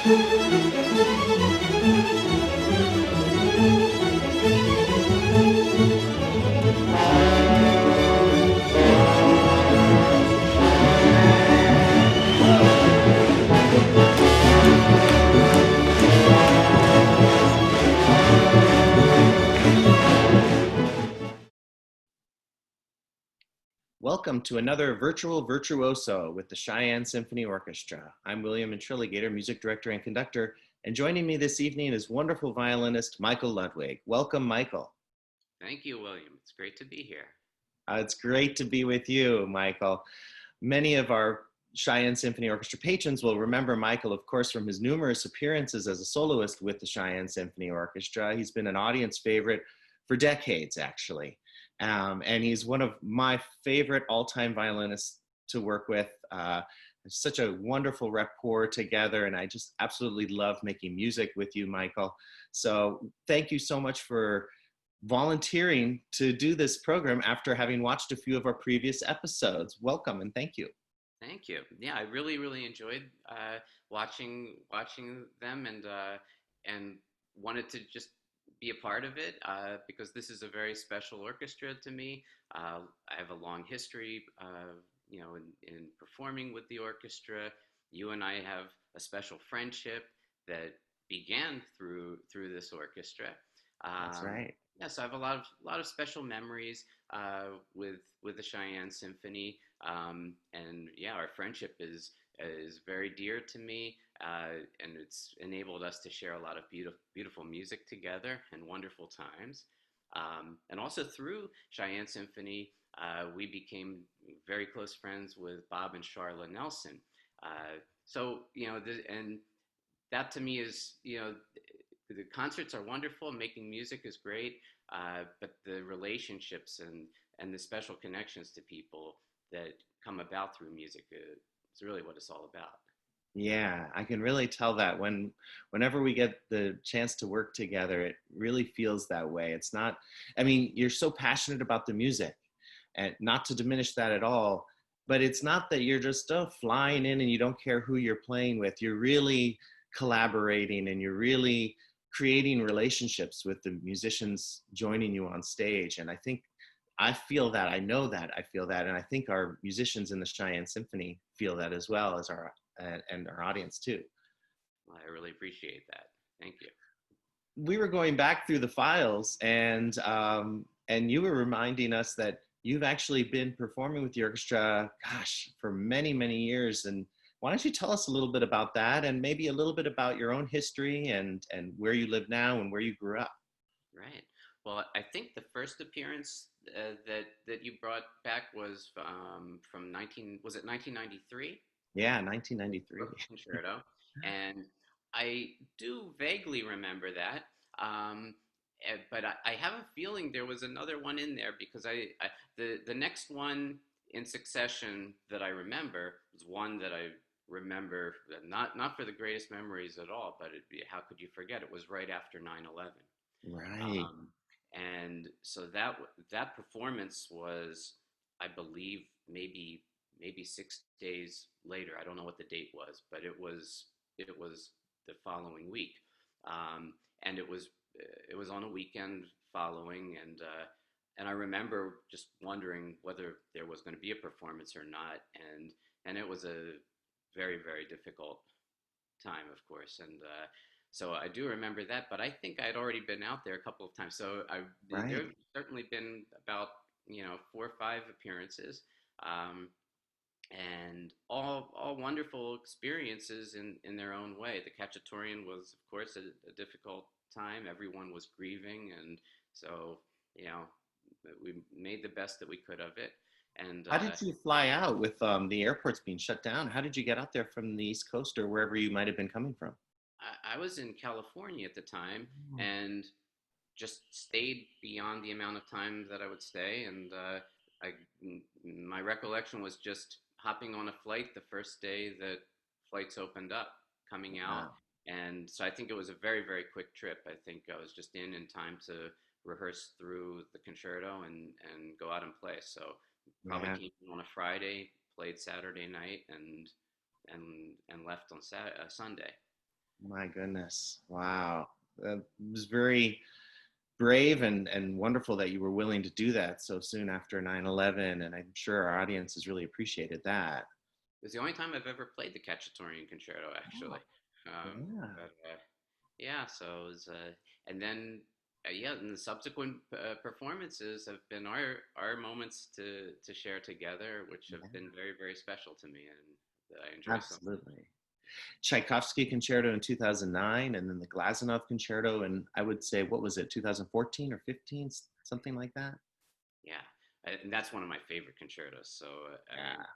Welcome to another Virtual Virtuoso with the Cheyenne Symphony Orchestra. I'm William Intriligator, music director and conductor, and joining me this evening is wonderful violinist Michael Ludwig. Welcome, Michael. Thank you, William. It's great to be here. It's great to be with you, Michael. Many of our Cheyenne Symphony Orchestra patrons will remember Michael, of course, from his numerous appearances as a soloist with the Cheyenne Symphony Orchestra. He's been an audience favorite for decades, actually. And he's one of my favorite all-time violinists to work with. Such a wonderful rapport together, and I just absolutely love making music with you, Michael. So thank you so much for volunteering to do this program after having watched a few of our previous episodes. Welcome and thank you. Thank you. Yeah, I really enjoyed watching them and wanted to just be a part of it because this is a very special orchestra to me. I have a long history, in performing with the orchestra. You and I have a special friendship that began through this orchestra. That's right. Yeah, so I have a lot of special memories with the Cheyenne Symphony, and yeah, our friendship is very dear to me, and it's enabled us to share a lot of beautiful music together and wonderful times. And also through Cheyenne Symphony, we became very close friends with Bob and Charla Nelson. So and that to me is the concerts are wonderful, making music is great, but the relationships and the special connections to people that come about through music is really what it's all about. Yeah, I can really tell that whenever we get the chance to work together, it really feels that way. It's not, I mean, you're so passionate about the music, and not to diminish that at all, but it's not that you're just flying in and you don't care who you're playing with. You're really collaborating and you're really creating relationships with the musicians joining you on stage. And I feel that, I know that, I feel that, and I think our musicians in the Cheyenne Symphony feel that as well as and our audience too. Well, I really appreciate that. Thank you. We were going back through the files, and you were reminding us that you've actually been performing with the orchestra, gosh, for many years. And why don't you tell us a little bit about that, and maybe a little bit about your own history and where you live now and where you grew up? Right. Well, I think the first appearance that you brought back was from 1993? Yeah, 1993. Concerto, and I do vaguely remember that. But I have a feeling there was another one in there because the next one in succession that I remember was one that I remember not for the greatest memories at all, but how could you forget? It was right after 9/11. Right. And so that performance was, I believe, maybe 6 days later. I don't know what the date was, but it was the following week, and it was on a weekend following, and I remember just wondering whether there was going to be a performance or not, and it was a very difficult time, of course, and so I do remember that, but I think I'd already been out there a couple of times. So Right. there've certainly been about 4 or 5 appearances, um, and all wonderful experiences in their own way. The Cacciatorian was, of course, a difficult time. Everyone was grieving, and so you know we made the best that we could of it. And How did you fly out with the airports being shut down? How did you get out there from the East Coast or wherever you might have been coming from? I was in California at the time, Oh, and just stayed beyond the amount of time that I would stay. And my recollection was just hopping on a flight the first day that flights opened up, coming out. wow. And so I think it was a very quick trip. I think I was just in time to rehearse through the concerto and go out and play. So probably Yeah. came in on a Friday, played Saturday night, and left on Sunday. My goodness. Wow. It was very brave and wonderful that you were willing to do that so soon after 9/11. And I'm sure our audience has really appreciated that. It was the only time I've ever played the Cacciatorian Concerto, Oh, actually. yeah. But yeah, so it was, and then yeah, and the subsequent performances have been our moments to share together, which have Yeah, been very special to me, and that I enjoy so. absolutely. Tchaikovsky Concerto in 2009, and then the Glazunov Concerto, and I would say, what was it, 2014 or 15, something like that? Yeah, and that's one of my favorite concertos. So I mean, Yeah.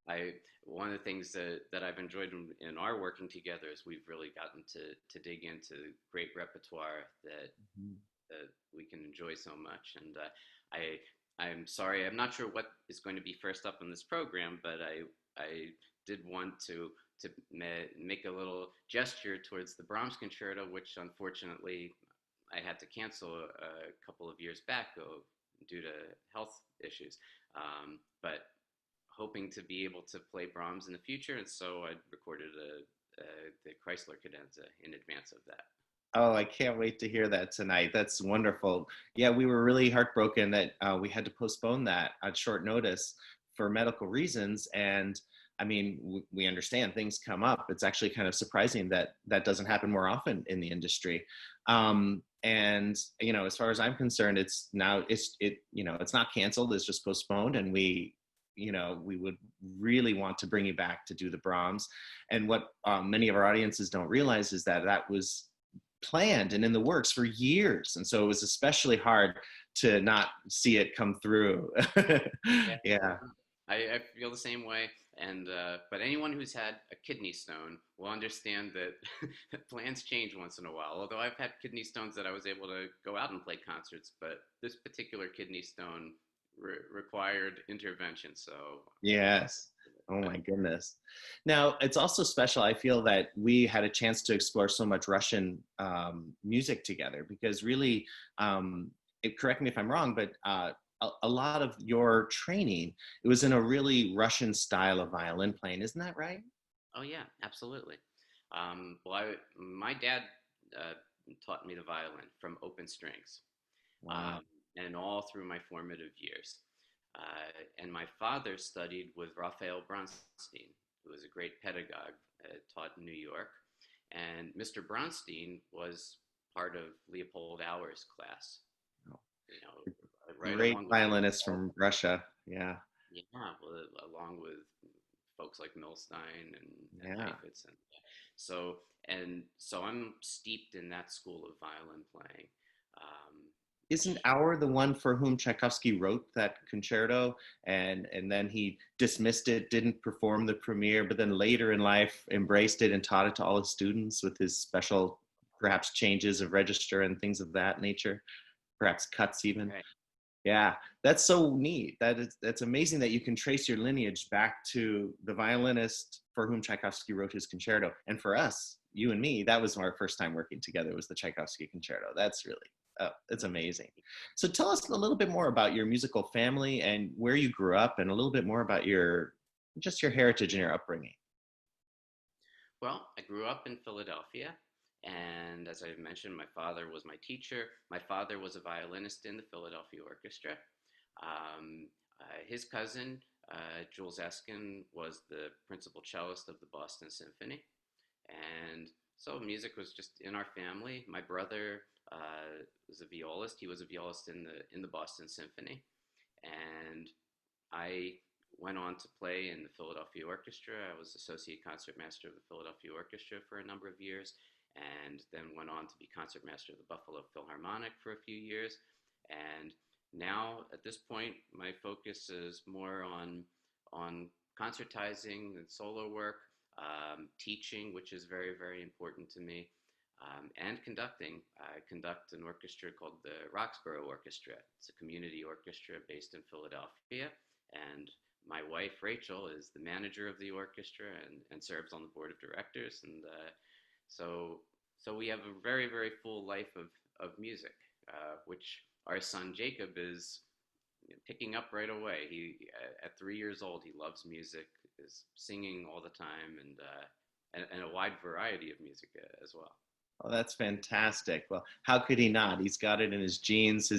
I one of the things that I've enjoyed in our working together is we've really gotten to dig into great repertoire Mhm. that we can enjoy so much. And I I'm sorry, I'm not sure what is going to be first up in this program, but I did want to make a little gesture towards the Brahms Concerto, which unfortunately I had to cancel a couple of years back due to health issues. But hoping to be able to play Brahms in the future, and so I recorded the Chrysler cadenza in advance of that. Oh, I can't wait to hear that tonight. That's wonderful. Yeah, we were really heartbroken that we had to postpone that at short notice for medical reasons. And I mean, we understand things come up. It's actually kind of surprising that that doesn't happen more often in the industry. And you know, as far as I'm concerned, it's now it's not canceled. It's just postponed, and we would really want to bring you back to do the Brahms. And what many of our audiences don't realize is that that was planned and in the works for years. And so it was especially hard to not see it come through. Yeah, Yeah. I feel the same way. And but anyone who's had a kidney stone will understand that that plans change once in a while. Although I've had kidney stones that I was able to go out and play concerts, but this particular kidney stone required intervention. So, Yes. Oh but my goodness. Now, it's also special. I feel that we had a chance to explore so much Russian music together because really, correct me if I'm wrong, but a lot of your training, it was in a really Russian style of violin playing. Isn't that right? oh yeah, absolutely. Well, my dad uh, taught me the violin from open strings, Wow. um, and all through my formative years. And my father studied with Raphael Bronstein, who was a great pedagogue, taught in New York. And Mr. Bronstein was part of Leopold Auer's class, you know, right Great along with violinist from Russia. Yeah. yeah, along with folks like Milstein and Yeah. Heifetz, and so I'm steeped in that school of violin playing, Isn't which Auer the one for whom Tchaikovsky wrote that concerto, and then he dismissed it, didn't perform the premiere, but then later in life embraced it and taught it to all his students with his special, perhaps changes of register and things of that nature, perhaps cuts even. right. Yeah, that's so neat. That's amazing that you can trace your lineage back to the violinist for whom Tchaikovsky wrote his concerto. And for us, you and me, that was our first time working together, was the Tchaikovsky concerto. That's really, it's amazing. So tell us a little bit more about your musical family and where you grew up, and a little bit more about your heritage and your upbringing. Well, I grew up in Philadelphia, and as I mentioned, my father was my teacher. My father was a violinist in the Philadelphia Orchestra. His cousin, Jules Eskin, was the principal cellist of the Boston Symphony, and so music was just in our family. My brother was a violist. He was a violist in the Boston Symphony, and I went on to play in the Philadelphia Orchestra. I was associate concertmaster of the Philadelphia Orchestra for a number of years, and then went on to be concertmaster of the Buffalo Philharmonic for a few years. And now, at this point, my focus is more on concertizing and solo work, teaching, which is very important to me, and conducting. I conduct an orchestra called the Roxborough Orchestra. It's a community orchestra based in Philadelphia, and my wife Rachel is the manager of the orchestra and serves on the board of directors. And so so we have a very full life of music, which our son Jacob is picking up right away. He at 3 years old he loves music, is singing all the time, and and a wide variety of music as well. Oh, that's fantastic. Well, how could he not? He's got it in his genes.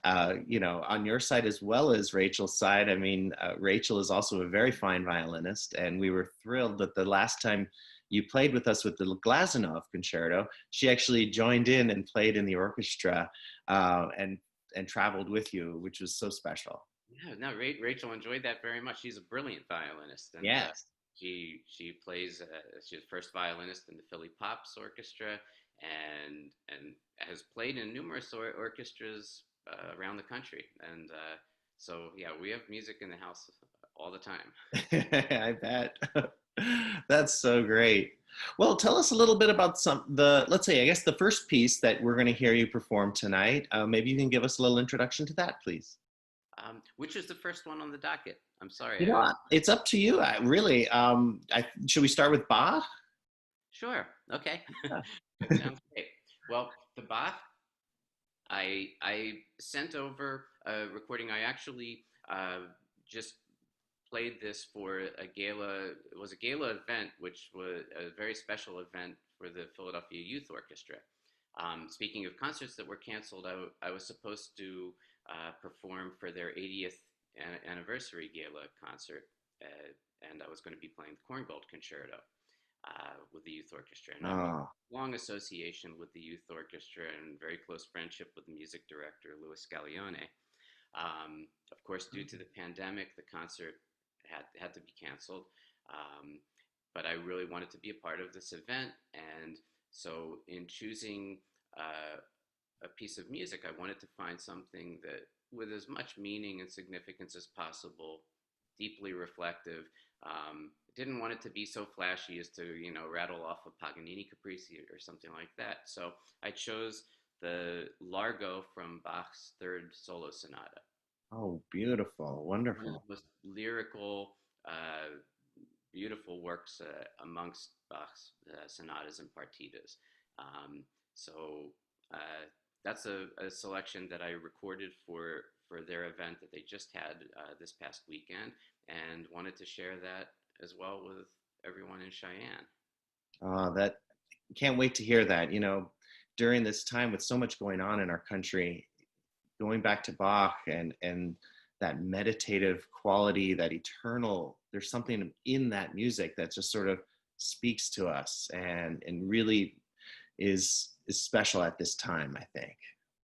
On your side as well as Rachel's side. I mean, Rachel is also a very fine violinist, and we were thrilled that the last time you played with us with the Glazunov concerto, she actually joined in and played in the orchestra, and traveled with you, which was so special. Yeah, no, Rachel enjoyed that very much. She's a brilliant violinist, and Yes. she plays. She's the first violinist in the Philly Pops Orchestra, and has played in numerous orchestras around the country. And so, yeah, we have music in the house all the time. I bet. That's so great. Well, tell us a little bit about let's say, I guess the first piece that we're going to hear you perform tonight. Maybe you can give us a little introduction to that, please. Which is the first one on the docket? I'm sorry. You know what? It's up to you. Really. Should we start with Bach? Sure. Okay. Yeah. That sounds great. Well, the Bach, I sent over a recording. I actually just played this for a gala. It was a gala event, which was a very special event for the Philadelphia Youth Orchestra. Speaking of concerts that were canceled, I was supposed to perform for their 80th anniversary gala concert, and I was going to be playing the Korngold Concerto with the youth orchestra. And I have a Oh, long association with the youth orchestra and very close friendship with the music director, Louis Scaglione. Of course, due to the pandemic, the concert had to be canceled. But I really wanted to be a part of this event. And so, in choosing a piece of music, I wanted to find something that, with as much meaning and significance as possible, deeply reflective. Didn't want it to be so flashy as to, rattle off a Paganini Caprice or something like that. So I chose the Largo from Bach's Third Solo Sonata. oh, beautiful, One of wonderful. the most lyrical, beautiful works amongst Bach's sonatas and partitas. Um, so uh, that's a selection that I recorded for their event that they just had this past weekend, and wanted to share that as well with everyone in Cheyenne. That can't wait to hear that. During this time with so much going on in our country, going back to Bach and that meditative quality, that eternal, there's something in that music that just sort of speaks to us and really is special at this time, I think.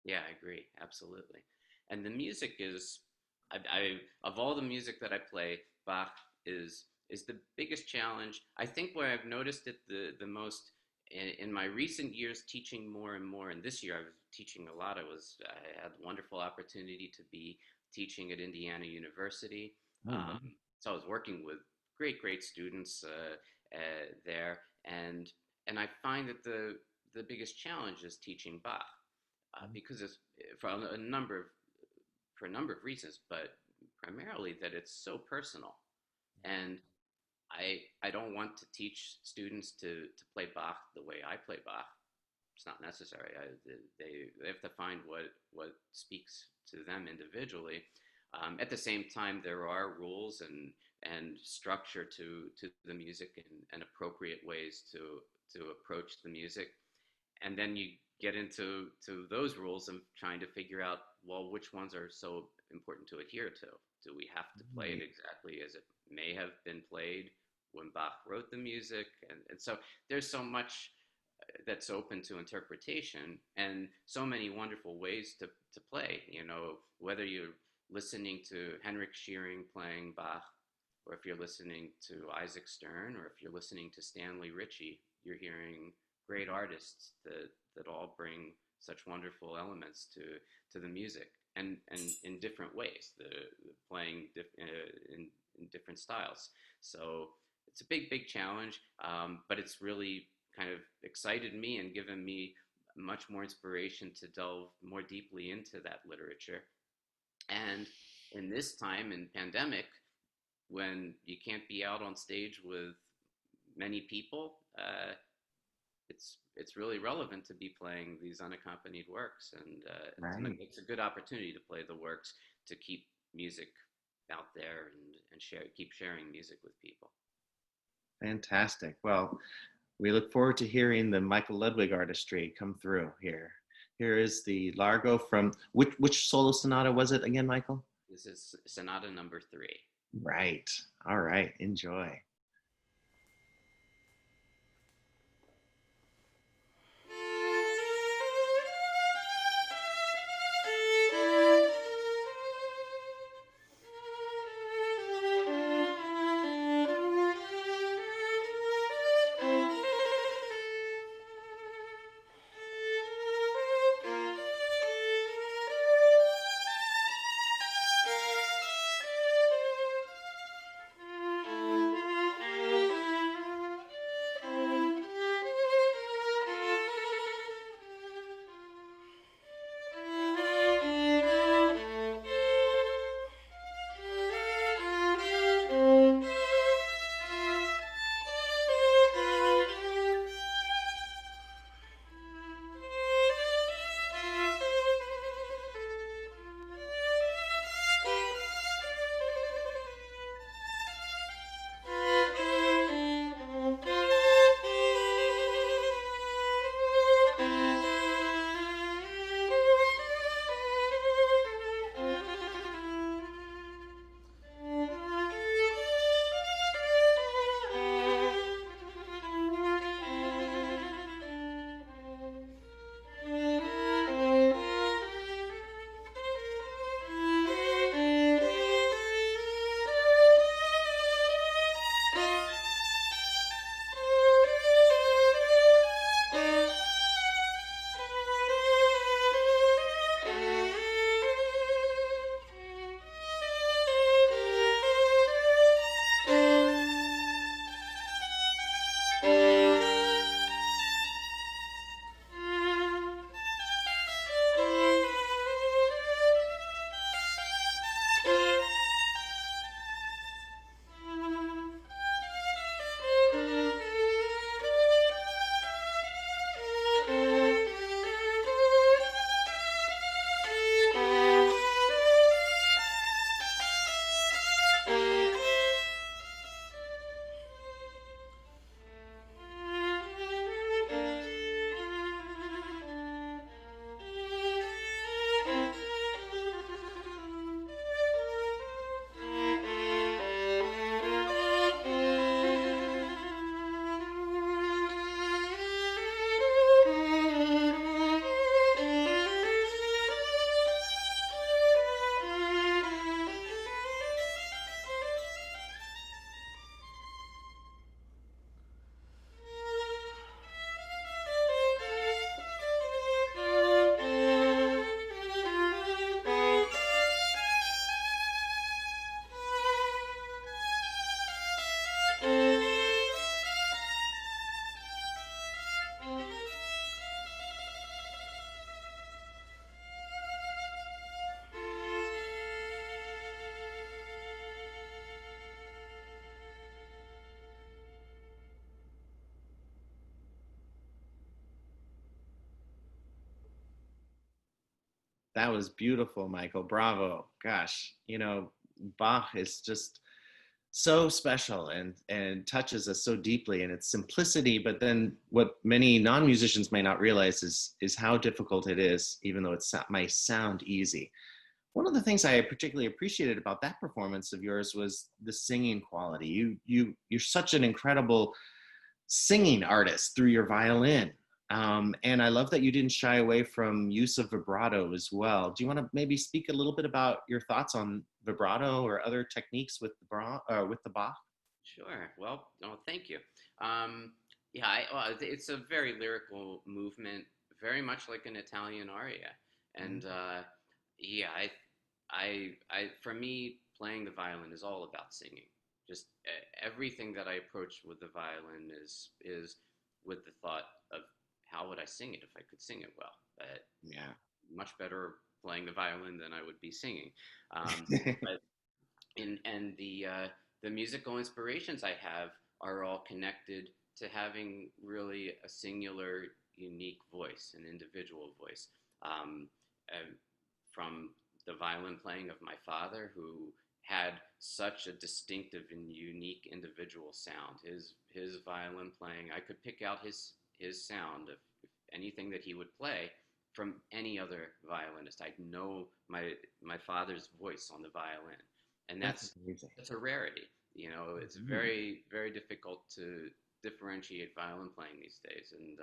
Yeah, I agree, absolutely. And the music is, of all the music that I play, Bach is the biggest challenge. I think where I've noticed it the most in my recent years teaching more and more, and this year I was teaching a lot. I had a wonderful opportunity to be teaching at Indiana University. Oh, wow. So I was working with great students there, and I find that the biggest challenge is teaching Bach because it's for a number of reasons, but primarily that it's so personal. And I don't want to teach students to play Bach the way I play Bach. It's not necessary. They have to find what speaks to them individually. At the same time, there are rules and structure to the music and appropriate ways to approach the music. And then you get into those rules and trying to figure out, well, which ones are so important to adhere to. Do we have to play it exactly as it may have been played when Bach wrote the music? And so there's so much that's open to interpretation and so many wonderful ways to play. Whether you're listening to Henrik Shearing playing Bach, or if you're listening to Isaac Stern, or if you're listening to Stanley Ritchie, you're hearing great artists that all bring such wonderful elements to the music, and in different ways, the playing in different styles. So it's a big challenge, but it's really kind of excited me and given me much more inspiration to delve more deeply into that literature. And in this time in pandemic, when you can't be out on stage with many people, it's really relevant to be playing these unaccompanied works, and Right. it's a good opportunity to play the works to keep music out there and keep sharing music with people. Fantastic. Well, we look forward to hearing the Michael Ludwig artistry come through here. Here is the Largo from which solo sonata was it again, Michael? This is Sonata number 3. Right. All right. Enjoy. That was beautiful, Michael. Bravo. Gosh, Bach is just so special and touches us so deeply in its simplicity. But then what many non-musicians may not realize is how difficult it is, even though it might sound easy. One of the things I particularly appreciated about that performance of yours was the singing quality. You're such an incredible singing artist through your violin. And I love that you didn't shy away from use of vibrato as well. Do you want to maybe speak a little bit about your thoughts on vibrato or other techniques with with the Bach? Sure. Well, oh, thank you. Yeah, well, it's a very lyrical movement, very much like an Italian aria. And yeah, for me, playing the violin is all about singing. Just everything that I approach with the violin is with the thought of how would I sing it if I could sing it well. Yeah. Much better playing the violin than I would be singing. But and the musical inspirations I have are all connected to having really a singular, unique voice, an individual voice. Um, from the violin playing of my father, who had such a distinctive and unique individual sound. His violin playing, I could pick out his sound of anything that he would play from any other violinist. I know my father's voice on the violin, and That's amazing. that's a rarity. You know, it's Mhm. very difficult to differentiate violin playing these days, and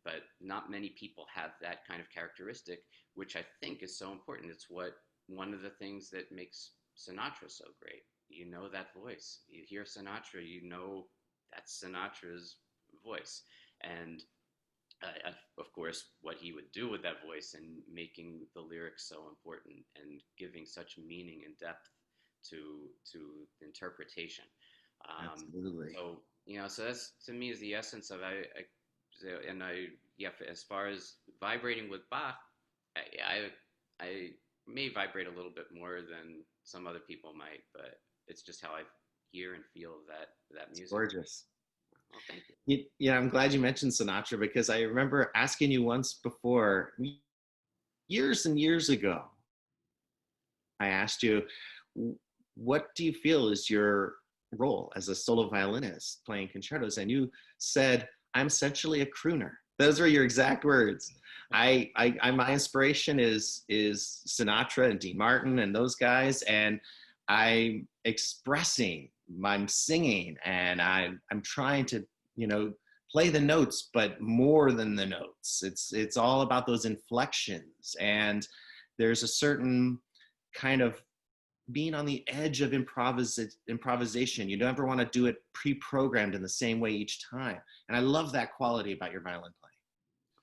but not many people have that kind of characteristic, which I think is so important. It's what one of the things that makes Sinatra so great. You know that voice. You hear Sinatra, you know that's Sinatra's voice, and of course, what he would do with that voice and making the lyrics so important and giving such meaning and depth to interpretation. Um, Absolutely. so so that's to me is the essence of and I yeah. As far as vibrating with Bach, I may vibrate a little bit more than some other people might, but it's just how I hear and feel that It's music. gorgeous. Well, thank you. Yeah, I'm glad you mentioned Sinatra because I remember asking you once before, years and years ago, I asked you, what do you feel is your role as a solo violinist playing concertos? And you said, I'm essentially a crooner. Those were your exact words. My inspiration is Sinatra and Dean Martin and those guys, and I'm expressing, I'm singing, and I'm trying to, you know, play the notes, but more than the notes. It's all about those inflections, and there's a certain kind of being on the edge of improvisation. You never want to do it pre-programmed in the same way each time. And I love that quality about your violin playing.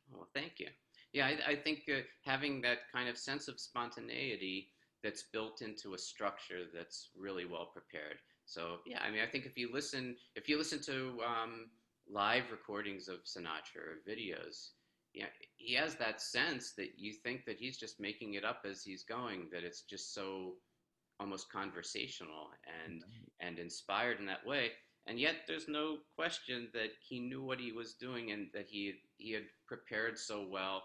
Well, thank you. Yeah, I think having that kind of sense of spontaneity that's built into a structure that's really well prepared. So yeah, I mean, I think if you listen to live recordings of Sinatra or videos, yeah, he has that sense that you think that he's just making it up as he's going, that it's just so almost conversational and inspired in that way. And yet, there's no question that he knew what he was doing and that he had prepared so well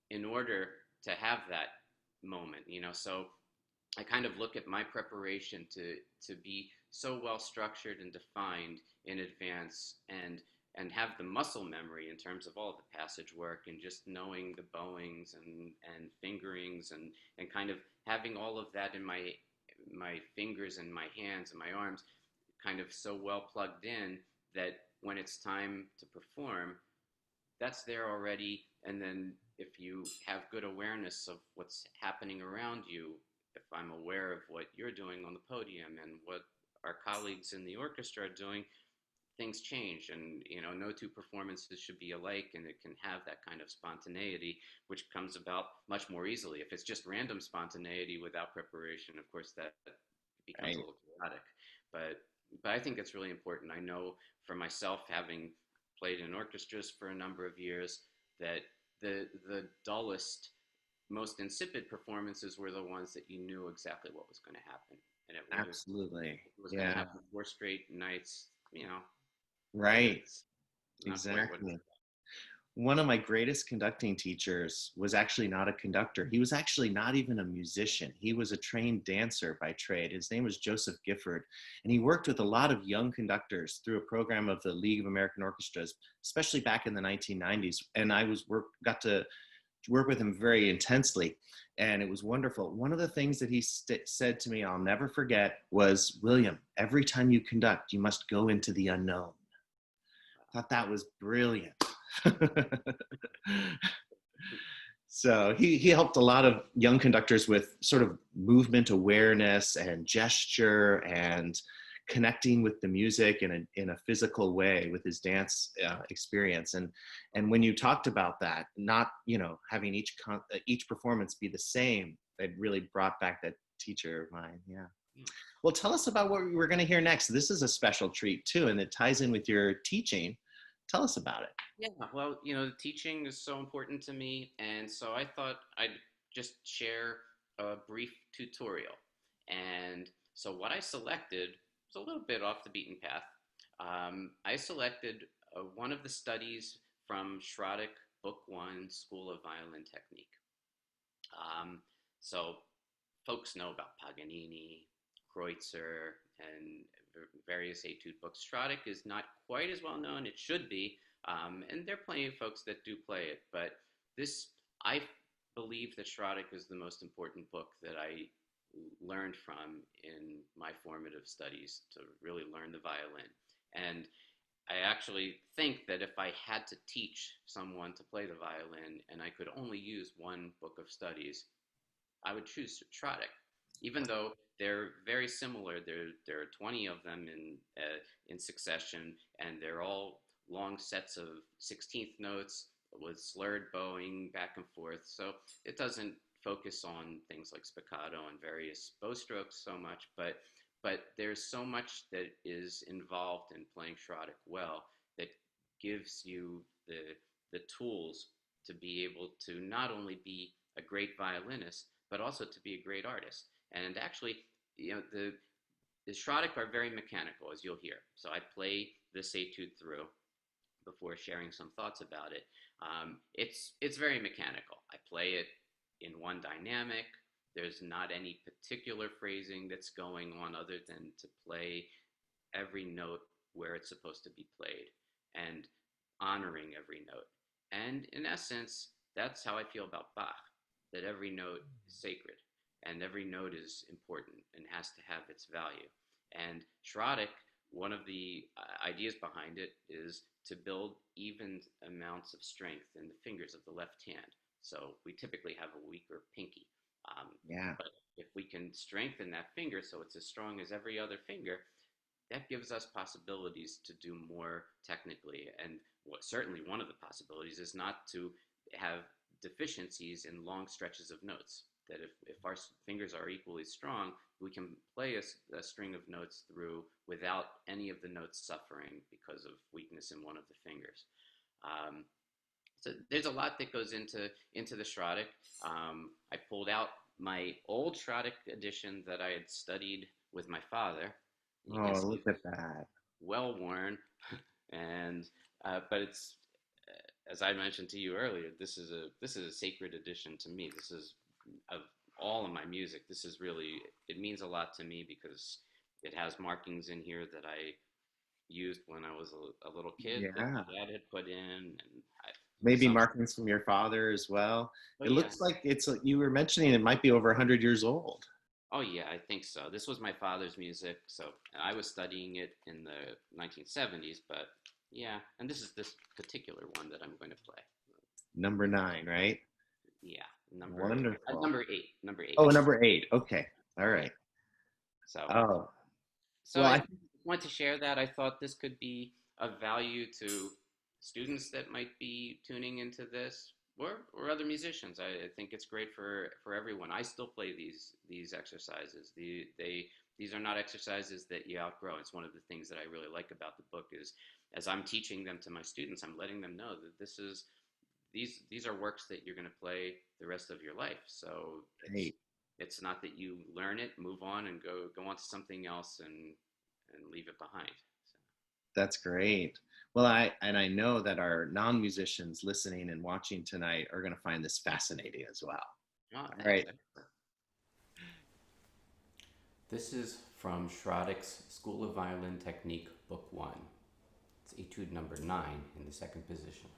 in order to have that moment. So I kind of look at my preparation to be so well structured and defined in advance and have the muscle memory in terms of all the passage work and just knowing the bowings and fingerings and kind of having all of that in my fingers and my hands and my arms kind of so well plugged in that when it's time to perform, that's there already. And then if you have good awareness of what's happening around you, if I'm aware of what you're doing on the podium and what our colleagues in the orchestra are doing, things change. And no two performances should be alike, and it can have that kind of spontaneity which comes about much more easily. If it's just random spontaneity without preparation, of course that becomes a Right. little chaotic. But I think it's really important. I know for myself, having played in orchestras for a number of years, that the dullest, most insipid performances were the ones that you knew exactly what was going to happen, and Absolutely. it was going to Yeah. happen 4 straight nights. Right. It's not quite what Exactly. One of my greatest conducting teachers was actually not a conductor. He was actually not even a musician. He was a trained dancer by trade. His name was Joseph Gifford, and he worked with a lot of young conductors through a program of the League of American Orchestras, especially back in the 1990s. And got to work with him very intensely, and it was wonderful. One of the things that he said to me, I'll never forget, was, William, every time you conduct, you must go into the unknown. I thought that was brilliant. So he helped a lot of young conductors with sort of movement awareness and gesture and connecting with the music in a physical way with his dance experience. And when you talked about that, not having each performance be the same, it really brought back that teacher of mine. Yeah. yeah. Well, tell us about what we're going to hear next. This is a special treat too, and it ties in with your teaching. Tell us about it. Yeah, well, the teaching is so important to me, and so I thought I'd just share a brief tutorial. And so what I selected was a little bit off the beaten path. I selected one of the studies from Schraddick, Book One, School of Violin Technique. Um, so folks know about Paganini, Kreutzer, and various etude books. Stradic is not quite as well known. It should be, and there are plenty of folks that do play it. But this, I believe that Stradic is the most important book that I learned from in my formative studies to really learn the violin. And I actually think that if I had to teach someone to play the violin and I could only use one book of studies, I would choose Stradic, even though they're very similar. There are 20 of them in succession, and they're all long sets of 16th notes with slurred bowing back and forth. So it doesn't focus on things like spiccato and various bow strokes so much, but there's so much that is involved in playing Stradic well that gives you the tools to be able to not only be a great violinist, but also to be a great artist. And actually, the Stradic are very mechanical, as you'll hear. So I play this etude through before sharing some thoughts about it. It's very mechanical. I play it in one dynamic. There's not any particular phrasing that's going on other than to play every note where it's supposed to be played and honoring every note. And in essence, that's how I feel about Bach, that every note is sacred and every note is important and has to have its value. And Stradic, one of the ideas behind it is to build even amounts of strength in the fingers of the left hand. So we typically have a weaker pinky. Yeah. But if we can strengthen that finger so it's as strong as every other finger, that gives us possibilities to do more technically. And certainly one of the possibilities is not to have deficiencies in long stretches of notes. That if our fingers are equally strong, we can play a string of notes through without any of the notes suffering because of weakness in one of the fingers. So there's a lot that goes into the Stradic. I pulled out my old Stradic edition that I had studied with my father. You can see look at that. Well worn, and but it's as I mentioned to you earlier. This is a sacred edition to me. This is of all of my music. This is really, it means a lot to me because it has markings in here that I used when I was a little kid that my dad had put in, and maybe markings from your father as well. Oh, it looks like it's like you were mentioning it might be over 100 years old. Oh yeah, I think so. This was my father's music, so I was studying it in the 1970s, but yeah, and this is this particular one that I'm going to play. Number 9, right? Yeah, wonderful. Number 8. Number 8. Oh, number 8. Okay, all right. So, well, I want to share that. I thought this could be of value to students that might be tuning into this, or other musicians. I think it's great for everyone. I still play these exercises. These are not exercises that you outgrow. It's one of the things that I really like about the book is as I'm teaching them to my students, I'm letting them know that these are works that you're going to play the rest of your life. So it's not that you learn it, move on, and go on to something else and leave it behind. So. That's great. Well, I know that our non-musicians listening and watching tonight are going to find this fascinating as well. Oh, all right. This is from Stradic's School of Violin Technique, Book 1. It's etude number 9 in the second position.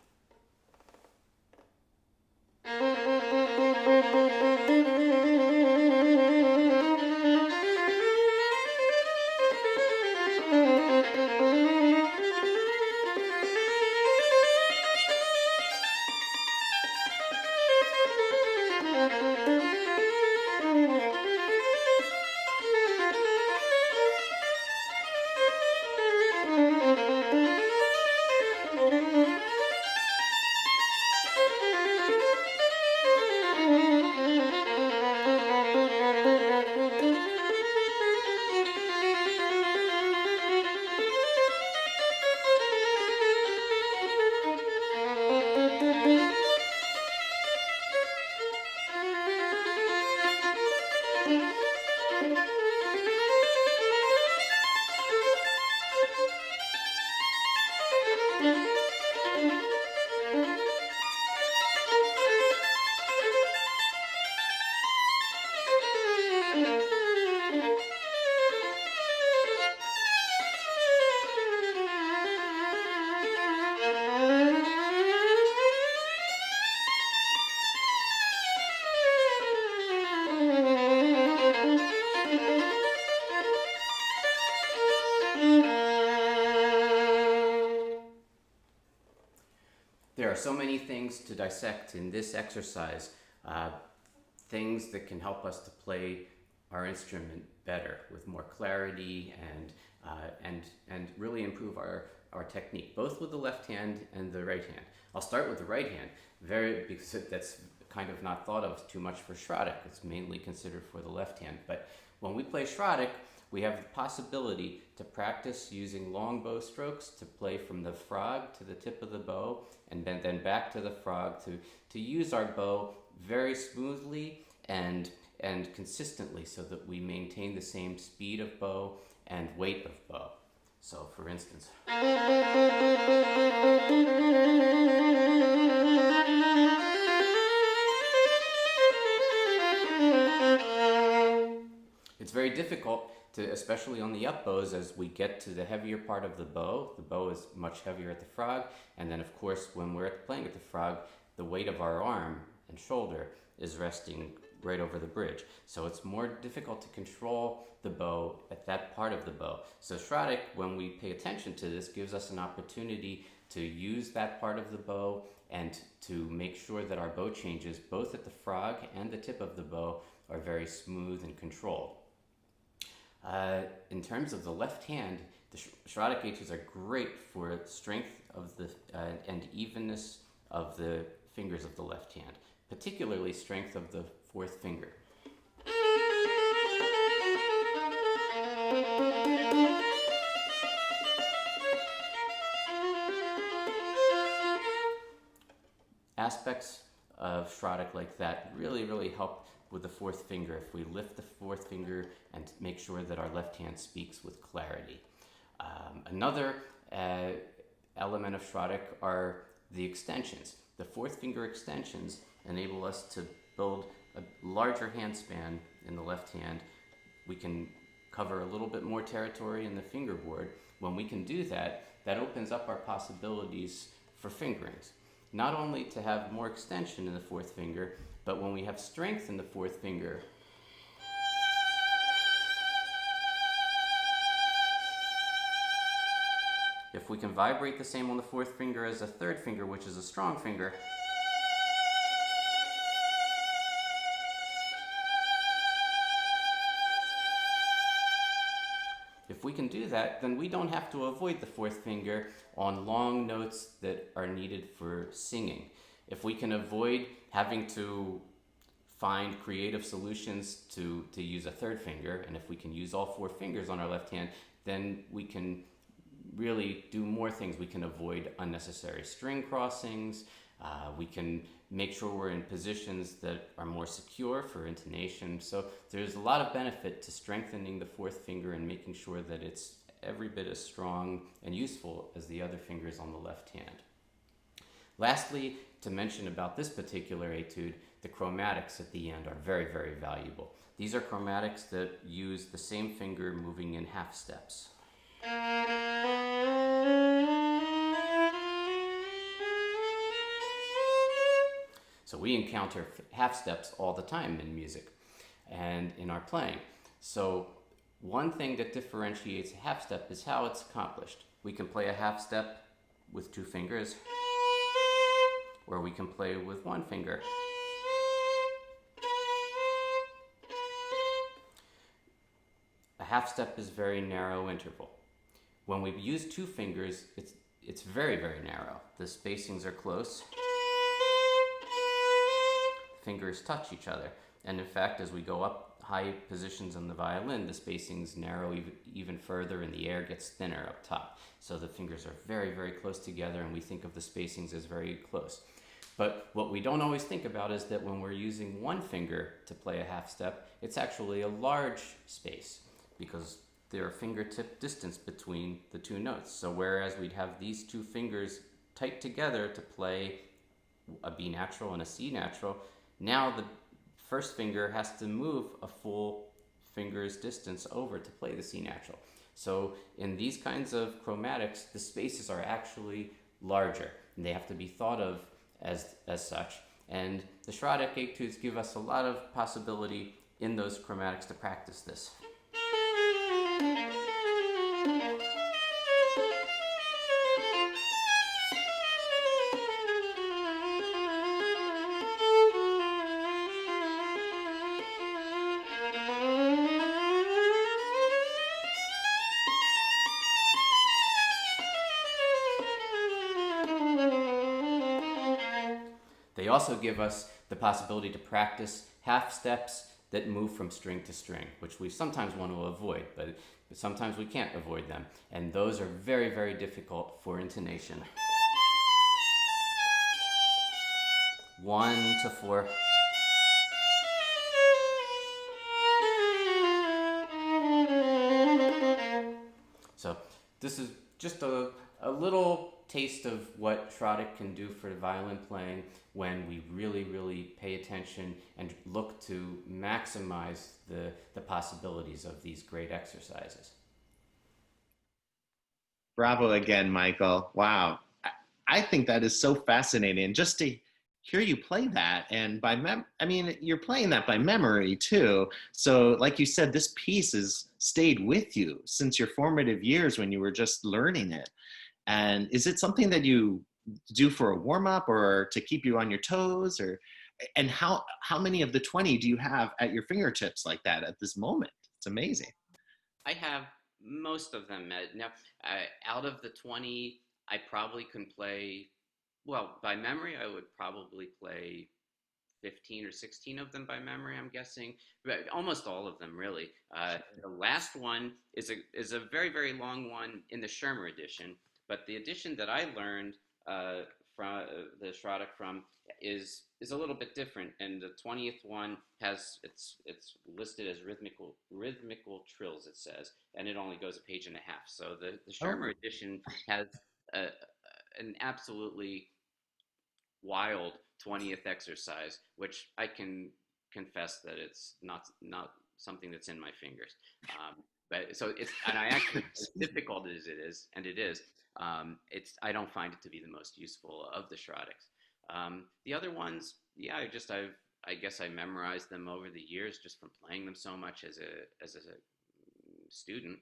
There are so many things to dissect in this exercise, things that can help us to play our instrument better with more clarity and really improve our technique, both with the left hand and the right hand. I'll start with the right hand, because that's kind of not thought of too much for Schradek. It's mainly considered for the left hand. But when we play Schradek, we have the possibility to practice using long bow strokes to play from the frog to the tip of the bow, and then back to the frog to use our bow very smoothly and consistently, so that we maintain the same speed of bow and weight of bow. So for instance, it's very difficult to, especially on the up bows, as we get to the heavier part of the bow is much heavier at the frog, and then of course when we're playing at the frog, the weight of our arm and shoulder is resting right over the bridge. So it's more difficult to control the bow at that part of the bow. So Schradek, when we pay attention to this, gives us an opportunity to use that part of the bow and to make sure that our bow changes, both at the frog and the tip of the bow, are very smooth and controlled. In terms of the left hand, the Schradek etudes are great for strength of the and evenness of the fingers of the left hand, particularly strength of the fourth finger. Aspects of Schradek like that really help with the fourth finger if we lift the fourth finger and make sure that our left hand speaks with clarity. Another element of Schradek are the extensions. The fourth finger extensions enable us to build a larger hand span in the left hand. We can cover a little bit more territory in the fingerboard. When we can do that, that opens up our possibilities for fingerings. Not only to have more extension in the fourth finger, but when we have strength in the fourth finger, if we can vibrate the same on the fourth finger as the third finger, which is a strong finger, if we can do that, then we don't have to avoid the fourth finger on long notes that are needed for singing. If we can avoid having to find creative solutions to use a third finger, and if we can use all four fingers on our left hand, then we can really do more things. We can avoid unnecessary string crossings. We can make sure we're in positions that are more secure for intonation. So there's a lot of benefit to strengthening the fourth finger and making sure that it's every bit as strong and useful as the other fingers on the left hand. Lastly, to mention about this particular etude, the chromatics at the end are very valuable. These are chromatics that use the same finger moving in half steps. So we encounter half steps all the time in music and in our playing. So one thing that differentiates a half step is how it's accomplished. We can play a half step with two fingers, or we can play with one finger. A half step is very narrow interval. When we use two fingers, it's very narrow. The spacings are close. Fingers touch each other. And in fact, as we go up high positions on the violin, the spacings narrow even further and the air gets thinner up top. So the fingers are very close together, and we think of the spacings as very close. But what we don't always think about is that when we're using one finger to play a half step, it's actually a large space because there are fingertip distance between the two notes. So whereas we'd have these two fingers tight together to play a B natural and a C natural, now the first finger has to move a full finger's distance over to play the C natural. So in these kinds of chromatics, the spaces are actually larger, and they have to be thought of as such. And the Schradek etudes give us a lot of possibility in those chromatics to practice this. They also give us the possibility to practice half steps that move from string to string, which we sometimes want to avoid, but sometimes we can't avoid them. And those are very, very difficult for intonation. 1 to 4. So this is just a little taste of what Schroedick can do for violin playing when we really, really pay attention and look to maximize the possibilities of these great exercises. Bravo again, Michael. Wow. I think that is so fascinating. Just to hear you play that, and I mean, you're playing that by memory too. So, like you said, this piece has stayed with you since your formative years when you were just learning it. And is it something that you do for a warm up or to keep you on your toes, or and how many of the 20 do you have at your fingertips like that at this moment? It's amazing. I have most of them. Now, out of the 20, I probably can play, well, by memory, I would probably play 15 or 16 of them by memory, I'm guessing, but almost all of them, really. The last one is a very, very long one in the Schirmer edition, but the edition that I learned from the Schroedick from is a little bit different, and the 20th one has it's listed as rhythmical trills, it says, and it only goes a page and a half. So the Schirmer Oh, edition has a, an absolutely wild 20th exercise, which I can confess that it's not something that's in my fingers. But so it's, and I actually, as difficult as it is, and it is, I don't find it to be the most useful of the Schrodicks. The other ones, yeah, I guess I memorized them over the years just from playing them so much as a student,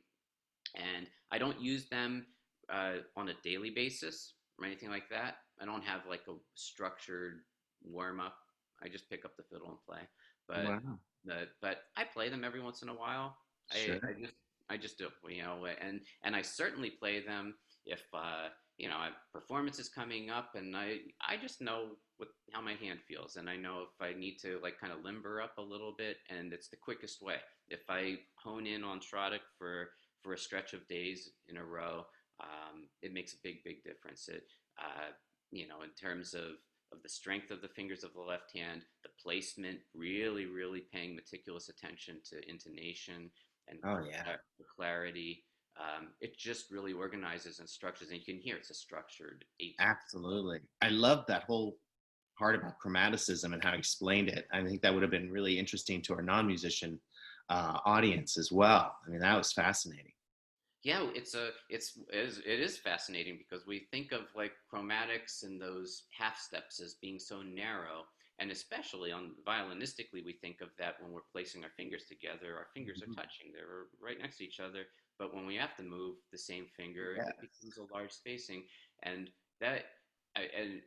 and I don't use them on a daily basis or anything like that. I don't have like a structured warm up. I just pick up the fiddle and play. But wow. but I play them every once in a while. Sure. I just do, and I certainly play them if a performance is coming up, and I just know how my hand feels, and I know if I need to like kind of limber up a little bit, and it's the quickest way. If I hone in on Schroedick for a stretch of days in a row, it makes a big difference. In terms of the strength of the fingers of the left hand, the placement, really paying meticulous attention to intonation and Oh yeah. clarity. It just really organizes and structures, and you can hear it's a structured 18th. Absolutely. I love that whole part about chromaticism and how he explained it. I think that would have been really interesting to our non-musician audience as well. I mean, that was fascinating. Yeah, it is fascinating because we think of like chromatics and those half steps as being so narrow, and especially on violinistically, we think of that when we're placing our fingers together. Our fingers are Mhm. touching; they're right next to each other. But when we have to move the same finger, Yeah, it becomes a large spacing, and that and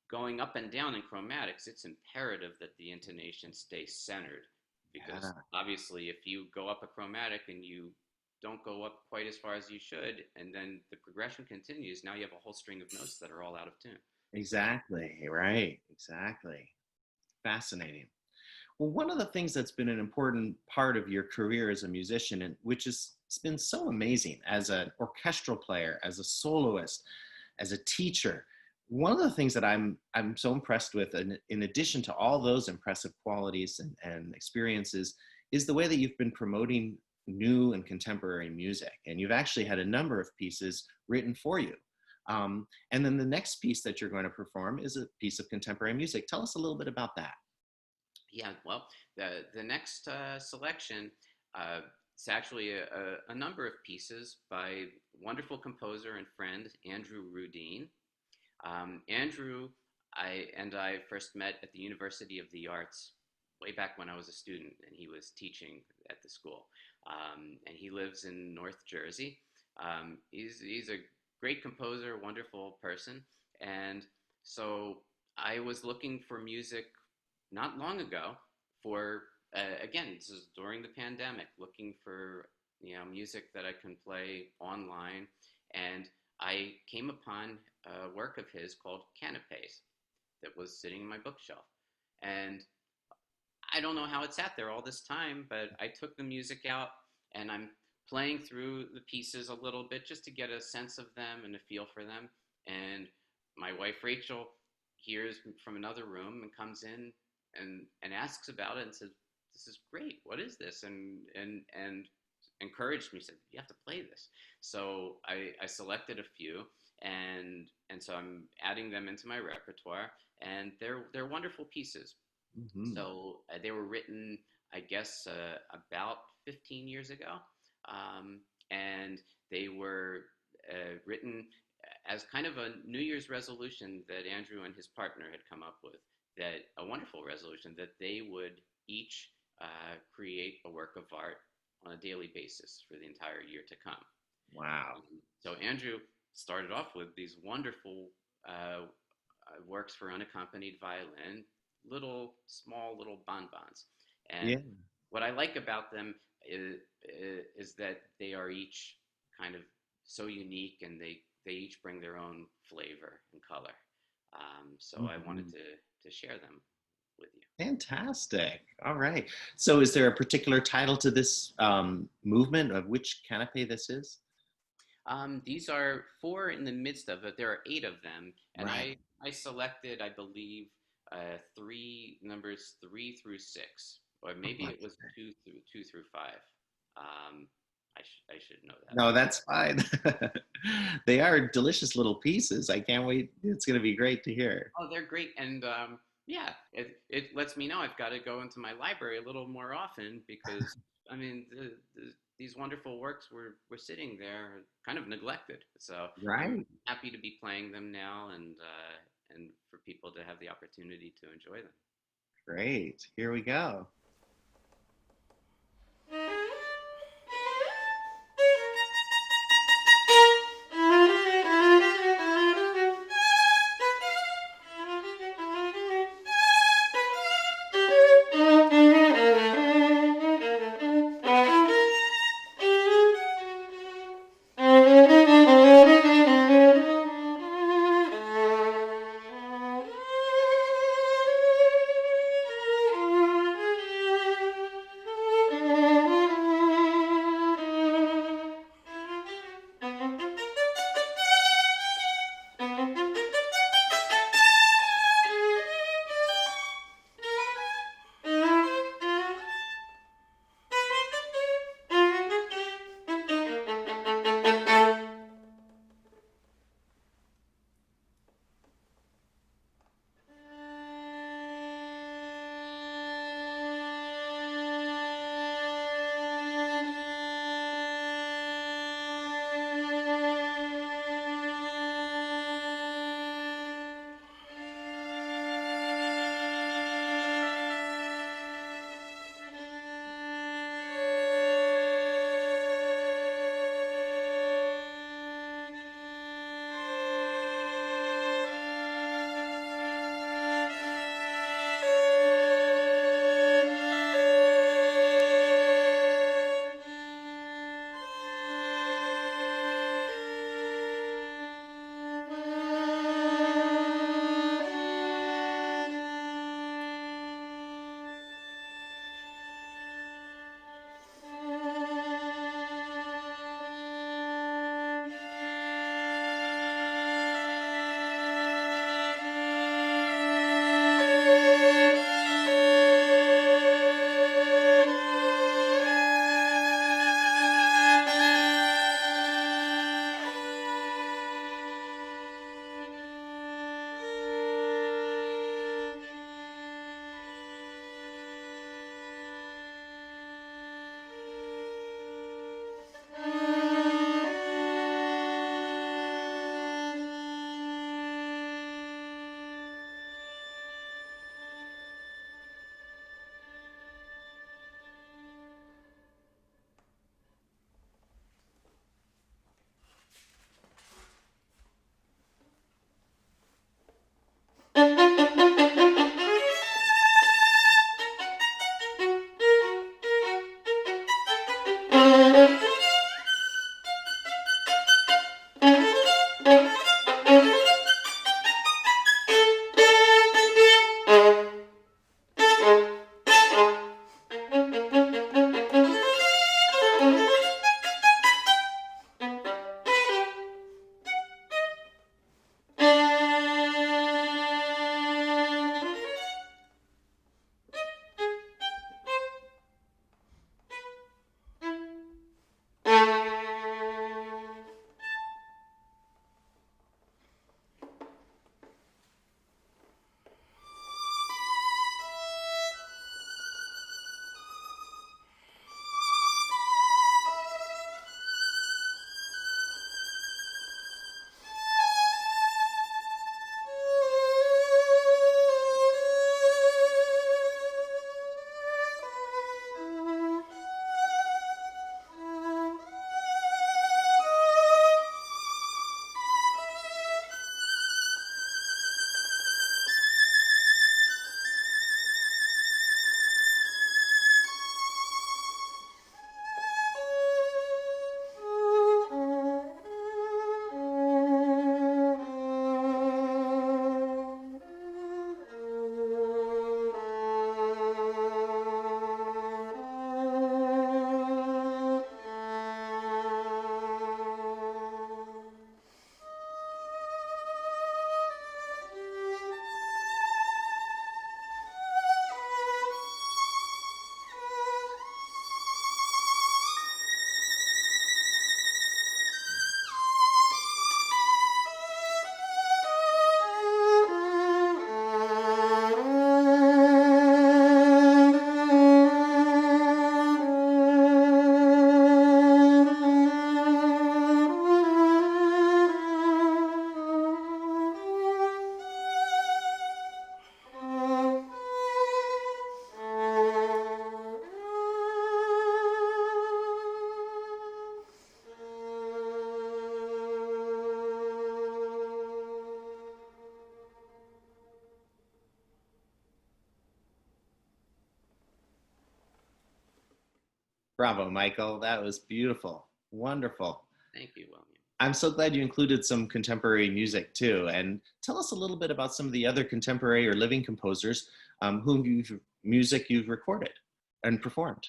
going up and down in chromatics, it's imperative that the intonation stay centered, because yeah, obviously if you go up a chromatic and you don't go up quite as far as you should, and then the progression continues, now you have a whole string of notes that are all out of tune. exactly. Right. Exactly. Fascinating. Well, one of the things that's been an important part of your career as a musician, and which has it's been so amazing as an orchestral player, as a soloist, as a teacher, one of the things that I'm so impressed with, in addition to all those impressive qualities and experiences, is the way that you've been promoting new and contemporary music. And you've actually had a number of pieces written for you. And then the next piece that you're going to perform is a piece of contemporary music. Tell us a little bit about that. Yeah, well, the next selection, it's actually a number of pieces by wonderful composer and friend Andrew Rudine. Andrew, I first met at the University of the Arts way back when I was a student, and he was teaching at the school. And he lives in North Jersey. He's a great composer, wonderful person, and so I was looking for music not long ago for again, this is during the pandemic, looking for music that I can play online, and I came upon a work of his called Canapes, that was sitting in my bookshelf. And I don't know how it sat there all this time, but I took the music out and I'm playing through the pieces a little bit just to get a sense of them and a feel for them. And my wife Rachel hears from another room and comes in and asks about it and says, "This is great. What is this?" And encouraged me, said, "You have to play this." So I selected a few, and so I'm adding them into my repertoire, and they're wonderful pieces. Mm-hmm. So they were written, I guess, about 15 years ago, and they were written as kind of a New Year's resolution that Andrew and his partner had come up with. That a wonderful resolution that they would each create a work of art on a daily basis for the entire year to come. Wow. So Andrew started off with these wonderful works for unaccompanied violin, small little bonbons. And Yeah. what I like about them is that they are each kind of so unique, and they each bring their own flavor and color. So I wanted Mm-hmm. to share them with you. Fantastic. All right. So is there a particular title to this movement of which canopy this is? These are four in the midst of it. There are eight of them, and Right. I selected, I believe, three numbers 3 through 6, or maybe Oh, it was two through five. Um, I should know that. no, that's fine. They are delicious little pieces. I can't wait. It's going to be great to hear. Oh, they're great, and yeah, it lets me know I've got to go into my library a little more often because I mean these wonderful works were sitting there kind of neglected. So I'm Right. happy to be playing them now, and for people to have the opportunity to enjoy them. Great. Here we go. Bravo, Michael. That was beautiful. Wonderful. Thank you, William. I'm so glad you included some contemporary music too. And tell us a little bit about some of the other contemporary or living composers music you've recorded and performed.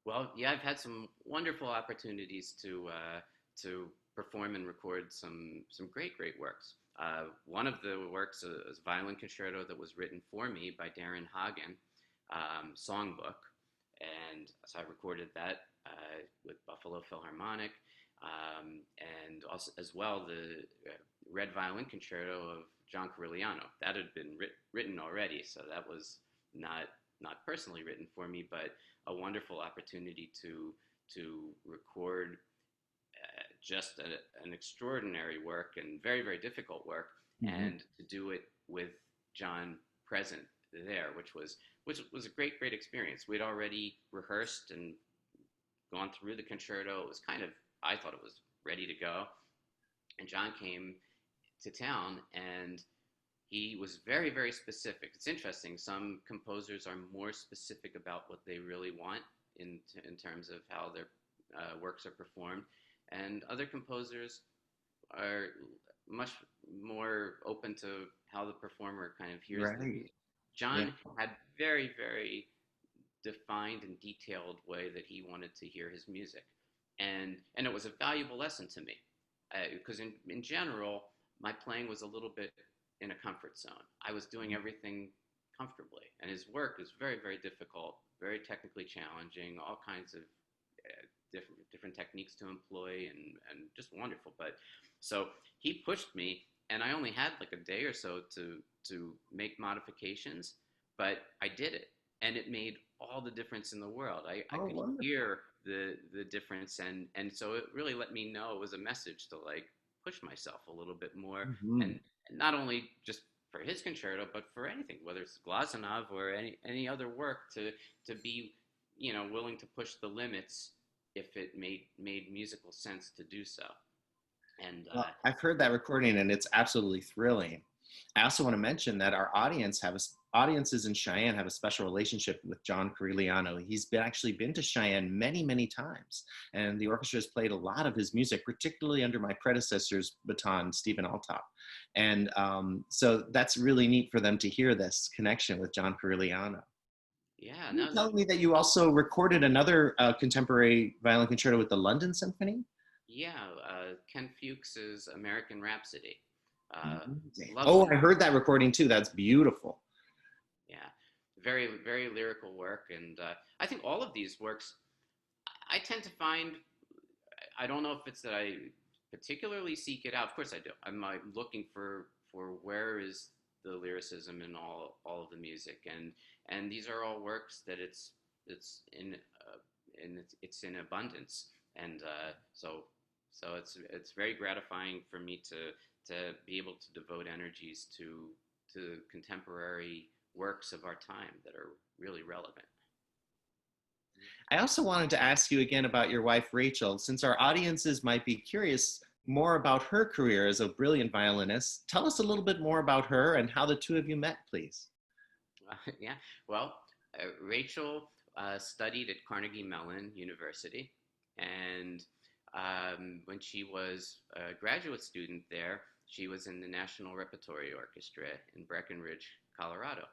Well, yeah, I've had some wonderful opportunities to perform and record some great works. One of the works is a violin concerto that was written for me by Darren Hagen, songbook, and so I recorded that with Buffalo Philharmonic, and also as well the Red Violin Concerto of John Corigliano. That had been written already, so that was not personally written for me, but a wonderful opportunity to record just an extraordinary work and very difficult work, Mm-hmm. and to do it with John present there, which was a great experience. We'd already rehearsed and gone through the concerto. It was kind of, I thought it was ready to go, and John came to town, and he was very specific. It's interesting. Some composers are more specific about what they really want in terms of how their works are performed, and other composers are much more open to how the performer kind of hears the Right. music. Yeah. John had very defined and detailed way that he wanted to hear his music, and it was a valuable lesson to me, because in general my playing was a little bit in a comfort zone. I was doing everything comfortably, and his work is very difficult, very technically challenging, all kinds of different techniques to employ, and just wonderful. But so he pushed me, and I only had like a day or so to make modifications, but I did it, and it made all the difference in the world. I Oh, could wonderful. hear the difference, and so it really let me know it was a message to like push myself a little bit more, Mm-hmm. and not only just for his concerto, but for anything, whether it's Glazunov or any other work, to be willing to push the limits if it made musical sense to do so. And Well, I've heard that recording and it's absolutely thrilling. I also want to mention that our audiences in Cheyenne have a special relationship with John Corigliano. He's actually been to Cheyenne many times, and the orchestra has played a lot of his music, particularly under my predecessor's baton, Stephen Altop. And so that's really neat for them to hear this connection with John Corigliano. yeah, You no, telling me that you also recorded another contemporary violin concerto with the London Symphony? yeah, Ken Fuchs's American Rhapsody. Amazing. Oh, Lovely. I heard that recording too. That's beautiful. Yeah, very lyrical work, and I think all of these works, I tend to find, I don't know if it's that I particularly seek it out. Of course, I do. I'm looking for where is the lyricism in all of the music, and these are all works that it's it's in abundance, and so it's very gratifying for me to be able to devote energies to contemporary works of our time that are really relevant. I also wanted to ask you again about your wife, Rachel, since our audiences might be curious more about her career as a brilliant violinist. Tell us a little bit more about her and how the two of you met, please. Yeah, well, Rachel studied at Carnegie Mellon University, and when she was a graduate student there, she was in the National Repertory Orchestra in Breckenridge, Colorado.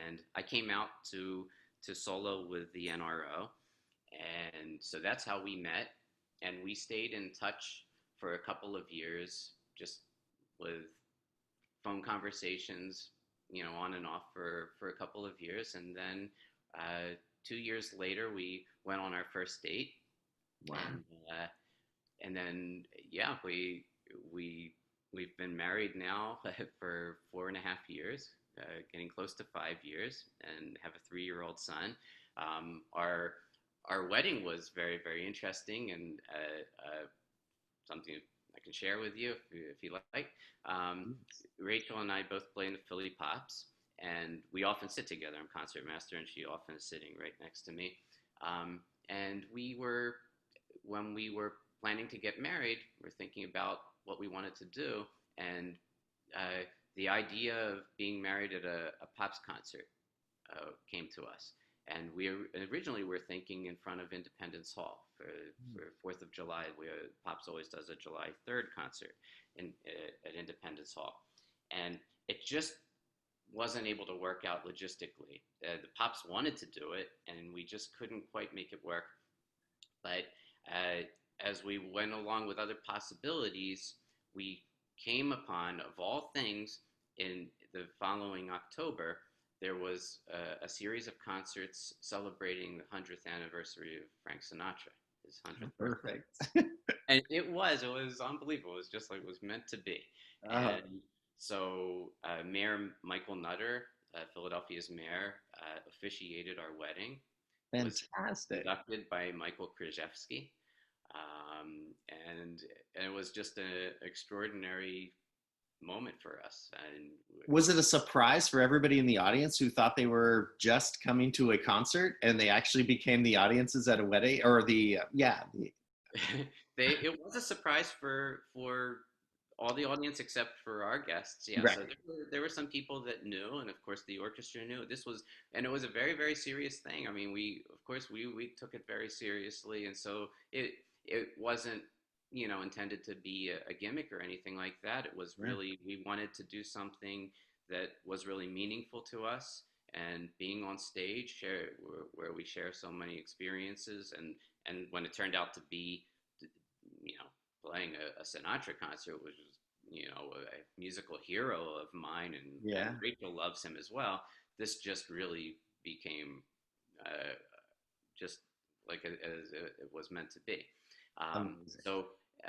And I came out to solo with the NRO, and so that's how we met. And we stayed in touch for a couple of years, just with phone conversations, on and off for a couple of years. And then 2 years later, we went on our first date. Wow. And then, yeah, we've been married now for 4.5 years, getting close to 5 years, and have a 3-year-old son. Our wedding was very interesting, and something I can share with you if you like. Rachel and I both play in the Philly Pops, and we often sit together. I'm concertmaster, and she often is sitting right next to me. And when we were planning to get married, we were thinking about what we wanted to do, and the idea of being married at a Pops concert came to us. And originally we're thinking in front of Independence Hall for 4th of July. Pops always does a July 3rd concert at Independence Hall, and it just wasn't able to work out logistically. The Pops wanted to do it, and we just couldn't quite make it work. But uh, as we went along with other possibilities, we came upon, of all things, in the following October, there was a series of concerts celebrating the 100th anniversary of Frank Sinatra, his 100th birthday. Perfect. And it was unbelievable. It was just like it was meant to be. Oh, And so Mayor Michael Nutter, Philadelphia's mayor, officiated our wedding. It was fantastic. conducted by Michael Krzyzewski. And it was just an extraordinary moment for us. And Was it a surprise for everybody in the audience who thought they were just coming to a concert and they actually became the audiences at a wedding or it was a surprise for all the audience except for our guests. Yeah, so right. there were some people that knew, and of course the orchestra knew. And it was a very, very serious thing. I mean, we took it very seriously, and so it wasn't intended to be a gimmick or anything like that. It was Yeah. really, we wanted to do something that was really meaningful to us, and being on stage where we share so many experiences, and when it turned out to be, you know, playing a Sinatra concert, which was, a musical hero of mine, and Yeah. Rachel loves him as well. This just really became uh, just like as it was meant to be. Amazing. So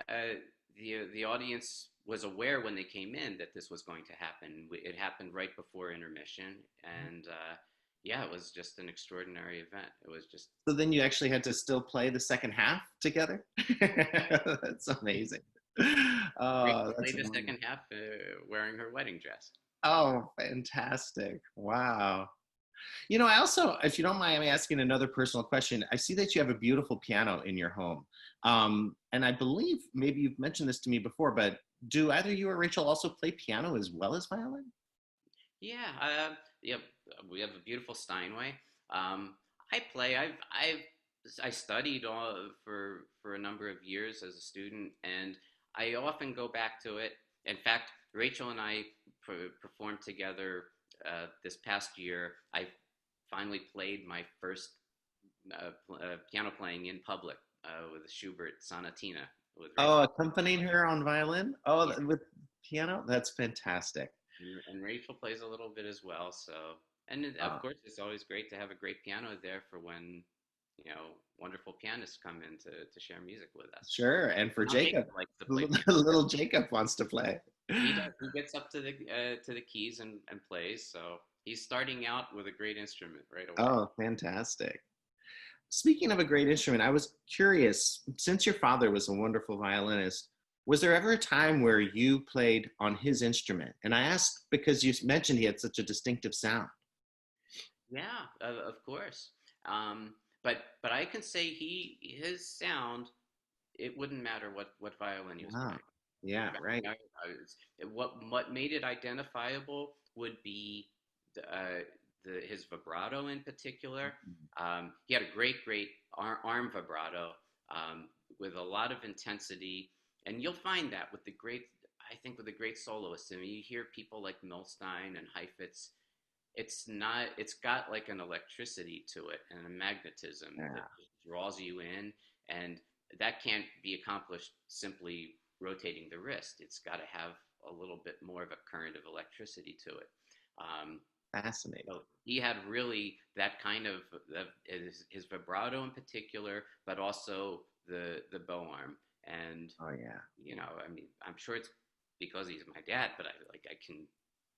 uh, the audience was aware when they came in that this was going to happen. It happened right before intermission, and yeah, it was just an extraordinary event. It was just So then you actually had to still play the second half together? That's amazing. Oh, Rachel that's played the wonderful. second half wearing her wedding dress. Oh, fantastic. Wow. I also, if you don't mind me asking another personal question, I see that you have a beautiful piano in your home. And I believe maybe you've mentioned this to me before, but do either you or Rachel also play piano as well as violin? Yeah, yeah, we have a beautiful Steinway. Um, I play. I studied for a number of years as a student, and I often go back to it. In fact, Rachel and I performed together this past year. I finally played my first piano playing in public with the Schubert Sonatina with Oh, Rachel. accompanying her on violin? Oh, Yeah, with piano? That's fantastic. and Rachel plays a little bit as well. So, and of Uh, course, it's always great to have a great piano there for when wonderful pianists come in to share music with us. sure. And for Now Jacob, Jacob likes to play piano. little Jacob wants to play. He does. He gets up to the keys and plays. So he's starting out with a great instrument right away. Oh, fantastic. Speaking of a great instrument, I was curious, since your father was a wonderful violinist, was there ever a time where you played on his instrument? And I asked because you mentioned he had such a distinctive sound. Yeah, of course. But I can say his sound, it wouldn't matter what violin he was Wow. playing. Yeah, right. What made it identifiable would be his vibrato in particular. He had a great arm vibrato with a lot of intensity, and you'll find that with I think with the great soloists. I mean, you hear people like Milstein and Heifetz. It's not. It's got like an electricity to it and a magnetism that Yeah, just draws you in, and that can't be accomplished simply rotating the wrist. It's got to have a little bit more of a current of electricity to it. Um, fascinating. so he had really that kind of his vibrato in particular, but also the bow arm. And Oh, yeah. I mean, I'm sure it's because he's my dad, but I can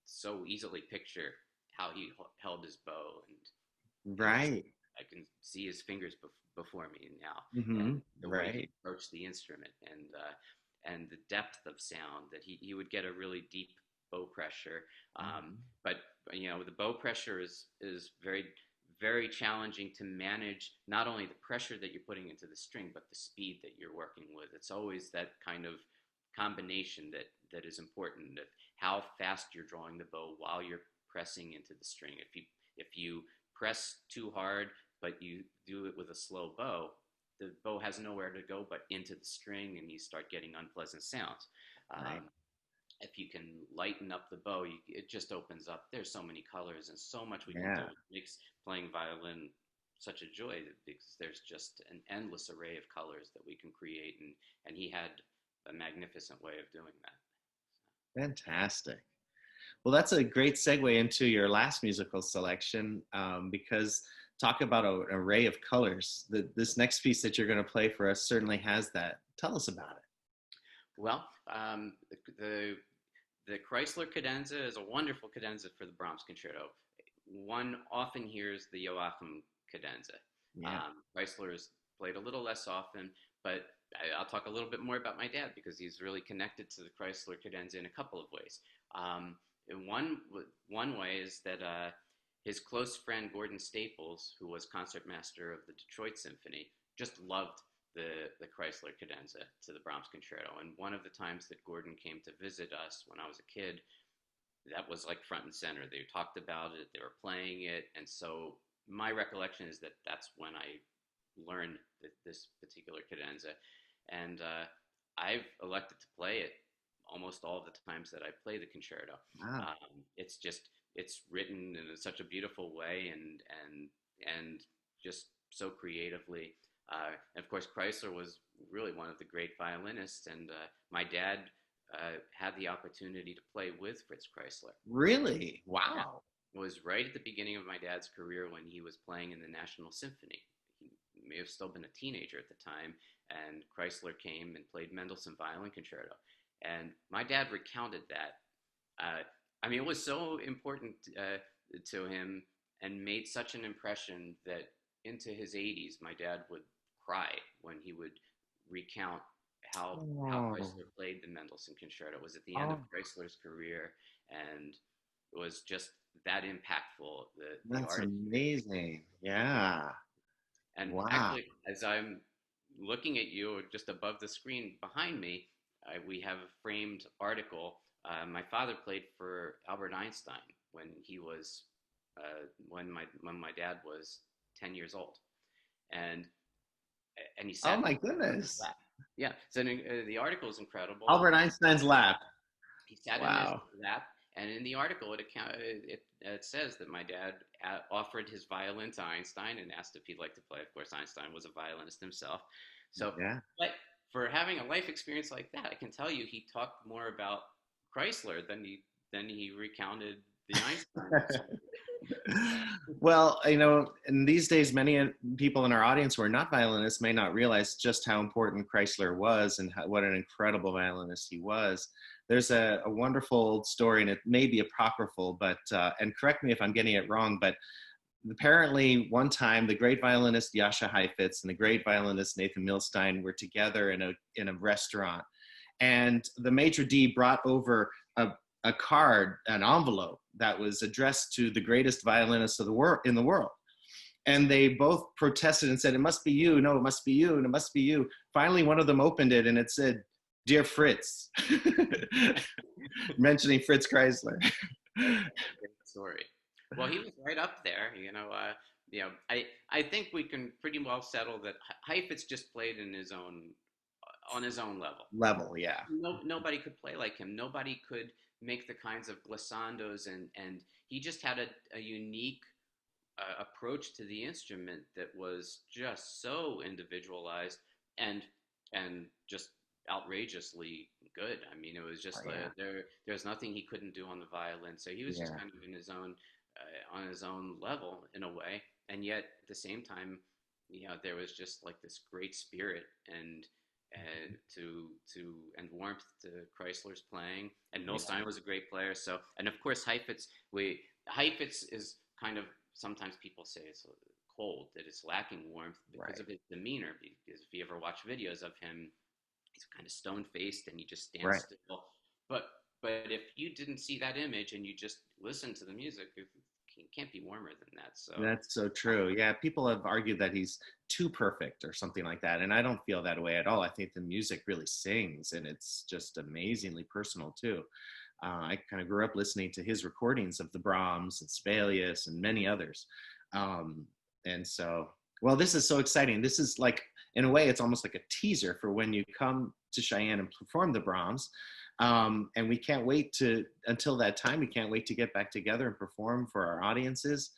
so easily picture how he held his bow, and Right. I can see his fingers before me now, and Mm-hmm. the way he Right. approached the instrument, and the depth of sound that he would get a really deep bow pressure. Mhm. But the bow pressure is very very challenging to manage. Not only the pressure that you're putting into the string, but the speed that you're working with. It's always that kind of combination that is important. Of how fast you're drawing the bow while you're pressing into the string. If you press too hard, but you do it with a slow bow, the bow has nowhere to go but into the string, and you start getting unpleasant sounds. Right. If you can lighten up the bow, it just opens up. There's so many colors and so much we can do. Yeah. It makes playing violin such a joy because there's just an endless array of colors that we can create, and he had a magnificent way of doing that. Fantastic. Well, that's a great segue into your last musical selection, because talk about an array of colors. This next piece that you're going to play for us certainly has that. Tell us about it. Well, the the Chrysler cadenza is a wonderful cadenza for the Brahms concerto. One often hears the Joachim cadenza. Yeah. Chrysler is played a little less often, but I'll talk a little bit more about my dad because he's really connected to the Chrysler cadenza in a couple of ways. In one way is that his close friend Gordon Staples, who was concertmaster of the Detroit Symphony, just loved the Chrysler cadenza to the Brahms concerto. And one of the times that Gordon came to visit us when I was a kid, that was like front and center. They talked about it, they were playing it, and so my recollection is that that's when I learned this particular cadenza, and I've elected to play it almost all of the times that I play the concerto. Wow. It's written in such a beautiful way, and just so creatively. And of course, Chrysler was really one of the great violinists, and my dad had the opportunity to play with Fritz Chrysler. Really? Yeah. Wow. It was right at the beginning of my dad's career when he was playing in the National Symphony. He may have still been a teenager at the time, and Chrysler came and played Mendelssohn Violin Concerto. And my dad recounted that. I mean, it was so important to him and made such an impression that into his 80s, my dad would cry when he would recount how Chrysler played the Mendelssohn Concerto. It was at the end of Chrysler's career, and it was just that impactful. The That's art. amazing. Yeah. And Wow. actually, as I'm looking at you just above the screen behind me, we have a framed article. My father played for Albert Einstein when he was when my dad was 10 years old, and he sat. Oh my goodness. Yeah, so the article is incredible. Albert Einstein's lap. He sat in his lap, and in the article it says that my dad offered his violin to Einstein and asked if he'd like to play. Of course, Einstein was a violinist himself. So, yeah. But for having a life experience like that, I can tell you he talked more about Chrysler than he recounted the Einstein. Well, in these days, many people in our audience who are not violinists may not realize just how important Chrysler was and what an incredible violinist he was. There's a wonderful old story, and it may be apocryphal, but and correct me if I'm getting it wrong, but apparently one time the great violinist Jascha Heifetz and the great violinist Nathan Milstein were together in a restaurant, and the maitre d' brought over a card, an envelope that was addressed to the greatest violinist of in the world. And they both protested and said, "It must be you. No, it must be you. And it must be you." Finally, one of them opened it and it said, "Dear Fritz," mentioning Fritz Chrysler. Great story. Well, he was right up there. I think we can pretty well settle that Heifetz just played on his own level. Yeah. Nobody could play like him. Nobody could make the kinds of glissandos, and he just had a unique approach to the instrument that was just so individualized and just outrageously good. I mean, it was just there's nothing he couldn't do on the violin. So he was just kind of in his own on his own level in a way, and yet at the same time, there was just like this great spirit and warmth to Chrysler's playing, and Milstein was a great player. So, and of course Heifetz is kind of, sometimes people say it's cold, that it's lacking warmth because of his demeanor. Because if you ever watch videos of him, he's kind of stone-faced and he just stands still. But if you didn't see that image and you just listen to the music, it can't be warmer than that. So that's so true. Yeah, people have argued that he's too perfect or something like that, and I don't feel that way at all. I think the music really sings, and it's just amazingly personal too. I kind of grew up listening to his recordings of the Brahms and Sibelius and many others. And so, well, this is so exciting. This is like, in a way, it's almost like a teaser for when you come to Cheyenne and perform the Brahms. And we can't wait until that time, we can't wait to get back together and perform for our audiences.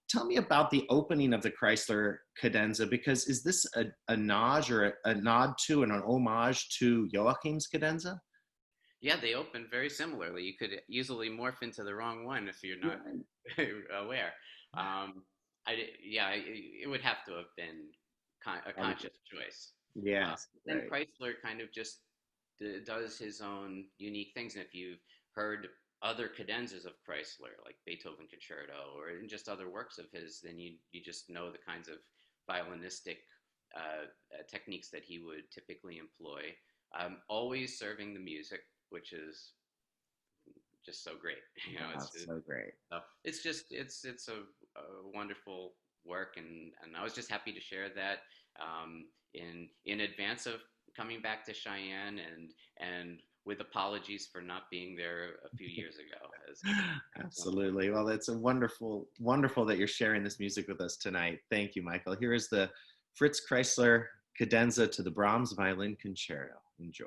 Tell me about the opening of the Chrysler cadenza, because is this a nod or a nod to and an homage to Joachim's cadenza? Yeah, they open very similarly. You could easily morph into the wrong one if you're not aware. Um, yeah, it would have to have been a conscious choice. Yes, Then right. Chrysler kind of just does his own unique things. And if you've heard other cadenzas of Chrysler, like Beethoven Concerto, or in just other works of his, then you just know the kinds of violinistic techniques that he would typically employ. Always serving the music, which is just so great. That's so great. It's just it's a wonderful work, and I was just happy to share that in advance of coming back to Cheyenne, and with apologies for not being there a few years ago. Absolutely. Well, it's a wonderful that you're sharing this music with us tonight. Thank you, Michael. Here is the Fritz Chrysler cadenza to the Brahms Violin Concerto. Enjoy.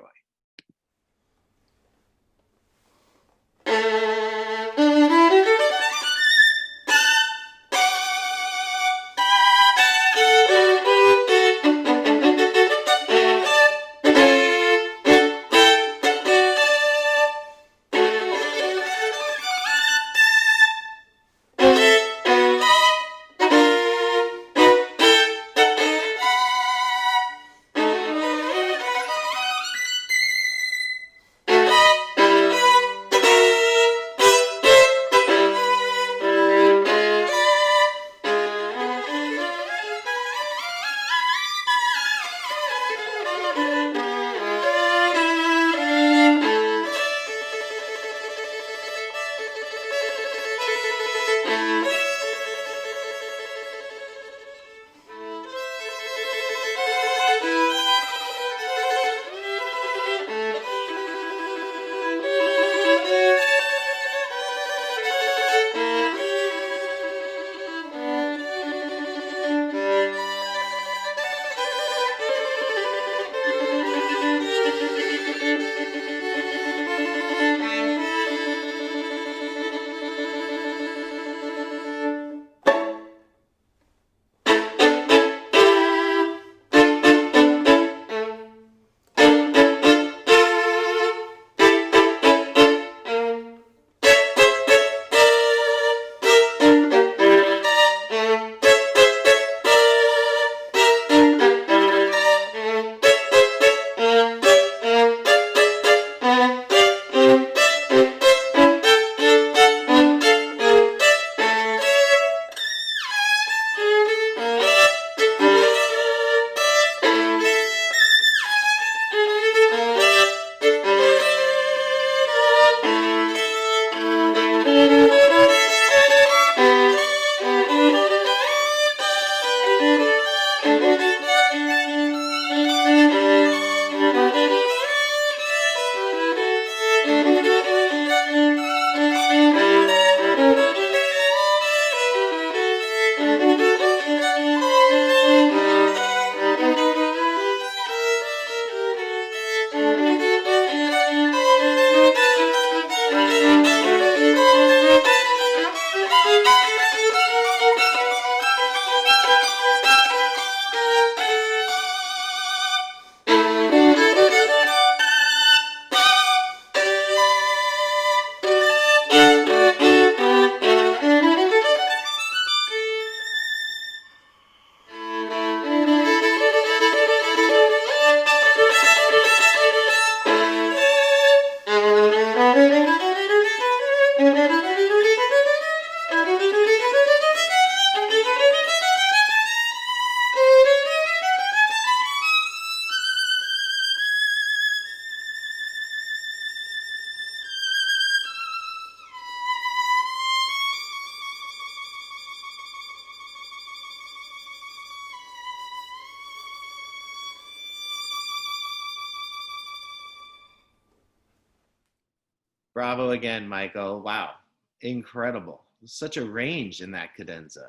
Bravo again, Michael. Wow. Incredible. Such a range in that cadenza.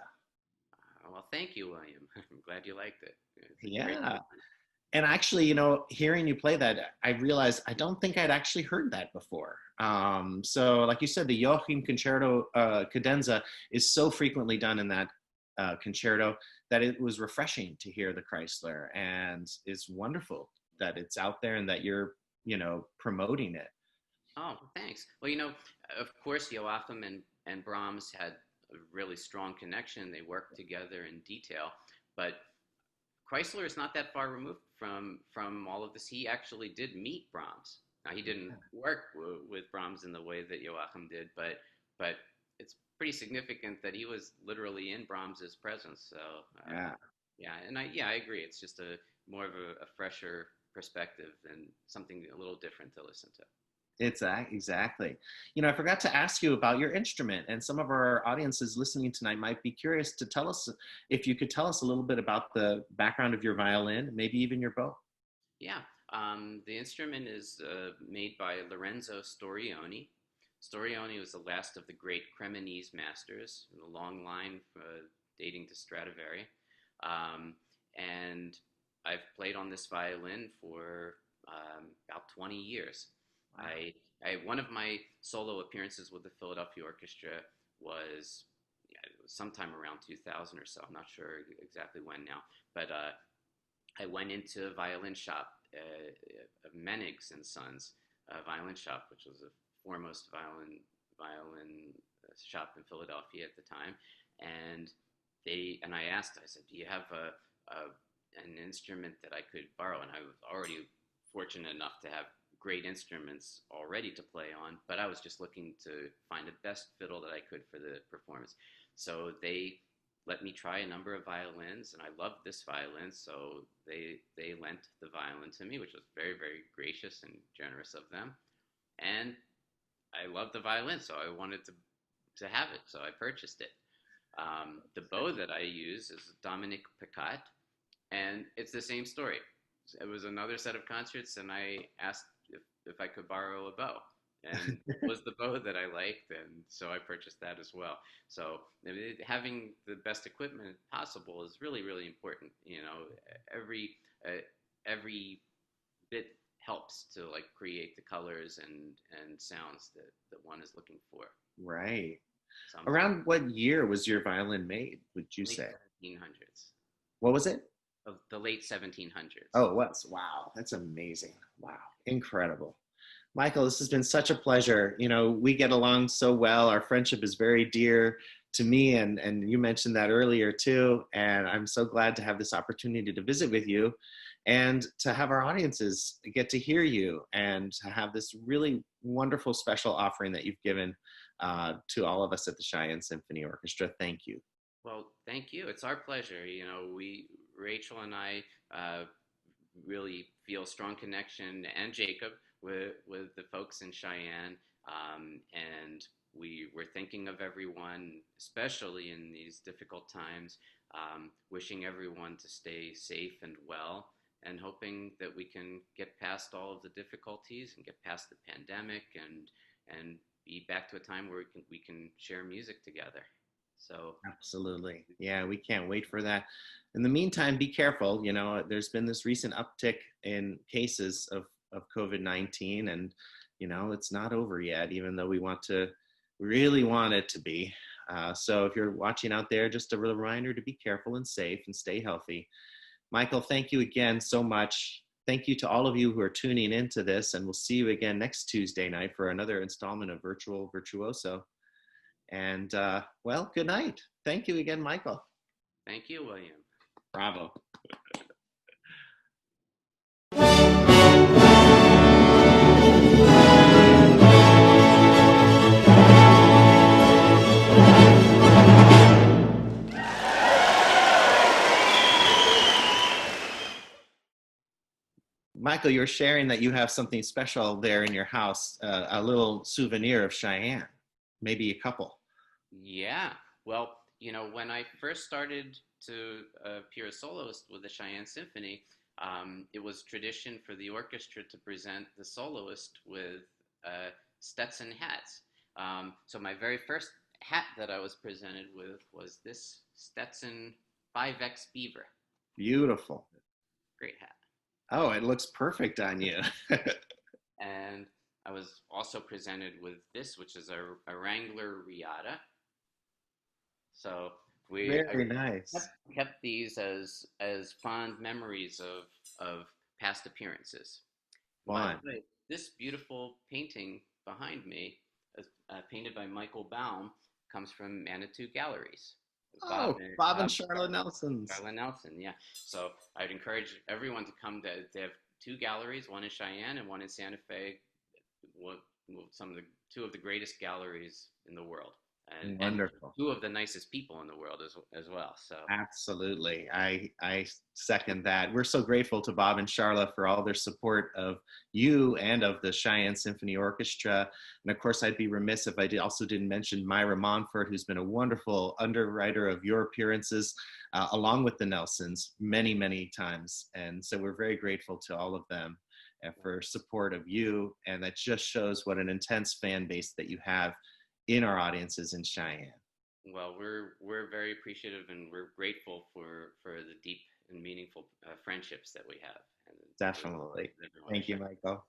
Well, thank you, William. I'm glad you liked it. It's a great Yeah. song. And actually, hearing you play that, I realized I don't think I'd actually heard that before. So, like you said, the Joachim Concerto cadenza is so frequently done in that concerto that it was refreshing to hear the Chrysler, and it's wonderful that it's out there and that you're, promoting it. Oh, thanks. Well, of course, Joachim and Brahms had a really strong connection. They worked together in detail, but Chrysler is not that far removed from all of this. He actually did meet Brahms. Now, he didn't work with Brahms in the way that Joachim did, but it's pretty significant that he was literally in Brahms's presence. So, Yeah. yeah, and I agree. It's just a more of a fresher perspective and something a little different to listen to. Exactly. I forgot to ask you about your instrument, and some of our audiences listening tonight might be curious to tell us if you could tell us a little bit about the background of your violin, maybe even your bow. Yeah, the instrument is made by Lorenzo Storioni. Storioni was the last of the great Cremonese masters in a long line dating to Stradivari. And I've played on this violin for about 20 years. Wow. One of my solo appearances with the Philadelphia Orchestra was, yeah, it was sometime around 2000 or so. I'm not sure exactly when now, but I went into a violin shop, Menig's and Sons violin shop, which was the foremost violin shop in Philadelphia at the time, and I asked, I said, "Do you have an instrument that I could borrow?" And I was already fortunate enough to have great instruments already to play on, but I was just looking to find the best fiddle that I could for the performance. So they let me try a number of violins, and I loved this violin, so they lent the violin to me, which was very, very gracious and generous of them. And I loved the violin, so I wanted to have it, so I purchased it. The bow that I use is Dominic Picat, and it's the same story. It was another set of concerts, and I asked if I could borrow a bow. And it was the bow that I liked, and so I purchased that as well. So having the best equipment possible is really, really important. Every uh, every bit helps to like create the colors and sounds that one is looking for. Right. Sometimes Around what year was your violin made, would you late say? 1700s, What was it? of the late 1700s. Oh, it was. Wow. That's amazing. Wow. Incredible. Michael, this has been such a pleasure. We get along so well. Our friendship is very dear to me, and you mentioned that earlier too. And I'm so glad to have this opportunity to visit with you and to have our audiences get to hear you and to have this really wonderful special offering that you've given to all of us at the Cheyenne Symphony Orchestra. Thank you. Well, thank you. It's our pleasure. Rachel and I really feel a strong connection, and Jacob, with the folks in Cheyenne. And we're thinking of everyone, especially in these difficult times, wishing everyone to stay safe and well, and hoping that we can get past all of the difficulties and get past the pandemic and be back to a time where we can share music together. So Absolutely. Yeah, we can't wait for that. In the meantime, be careful. There's been this recent uptick in cases of COVID-19, and, it's not over yet, even though we really want it to be. So if you're watching out there, just a real reminder to be careful and safe and stay healthy. Michael, thank you again so much. Thank you to all of you who are tuning into this, and we'll see you again next Tuesday night for another installment of Virtual Virtuoso. And well, good night. Thank you again, Michael. thank you, William. Bravo. Michael, you're sharing that you have something special there in your house, a little souvenir of Cheyenne, maybe a couple. Yeah. Well, when I first started to appear as soloist with the Cheyenne Symphony, it was tradition for the orchestra to present the soloist with Stetson hats. So my very first hat that I was presented with was this Stetson 5X Beaver. Beautiful. Great hat. Oh, it looks perfect on you. And I was also presented with this, which is a Wrangler Riata. So Very nice. kept these as fond memories of past appearances. By Fun. the way, this beautiful painting behind me, painted by Michael Baum, comes from Manitou Galleries. Oh, Bob and Charlotte Nelson's. Charlotte Nelson, yeah. So I'd encourage everyone to come. They have two galleries, one in Cheyenne and one in Santa Fe. Two of the greatest galleries in the world, and Wonderful. two of the nicest people in the world as well. So Absolutely. I second that. We're so grateful to Bob and Charla for all their support of you and of the Cheyenne Symphony Orchestra. And of course, I'd be remiss if I also didn't mention Myra Monfort, who's been a wonderful underwriter of your appearances, along with the Nelsons many, many times. And so we're very grateful to all of them for support of you. And that just shows what an intense fan base that you have in our audiences in Cheyenne. Well, we're very appreciative, and we're grateful for the deep and meaningful friendships that we have. And Definitely. Thank you, Michael.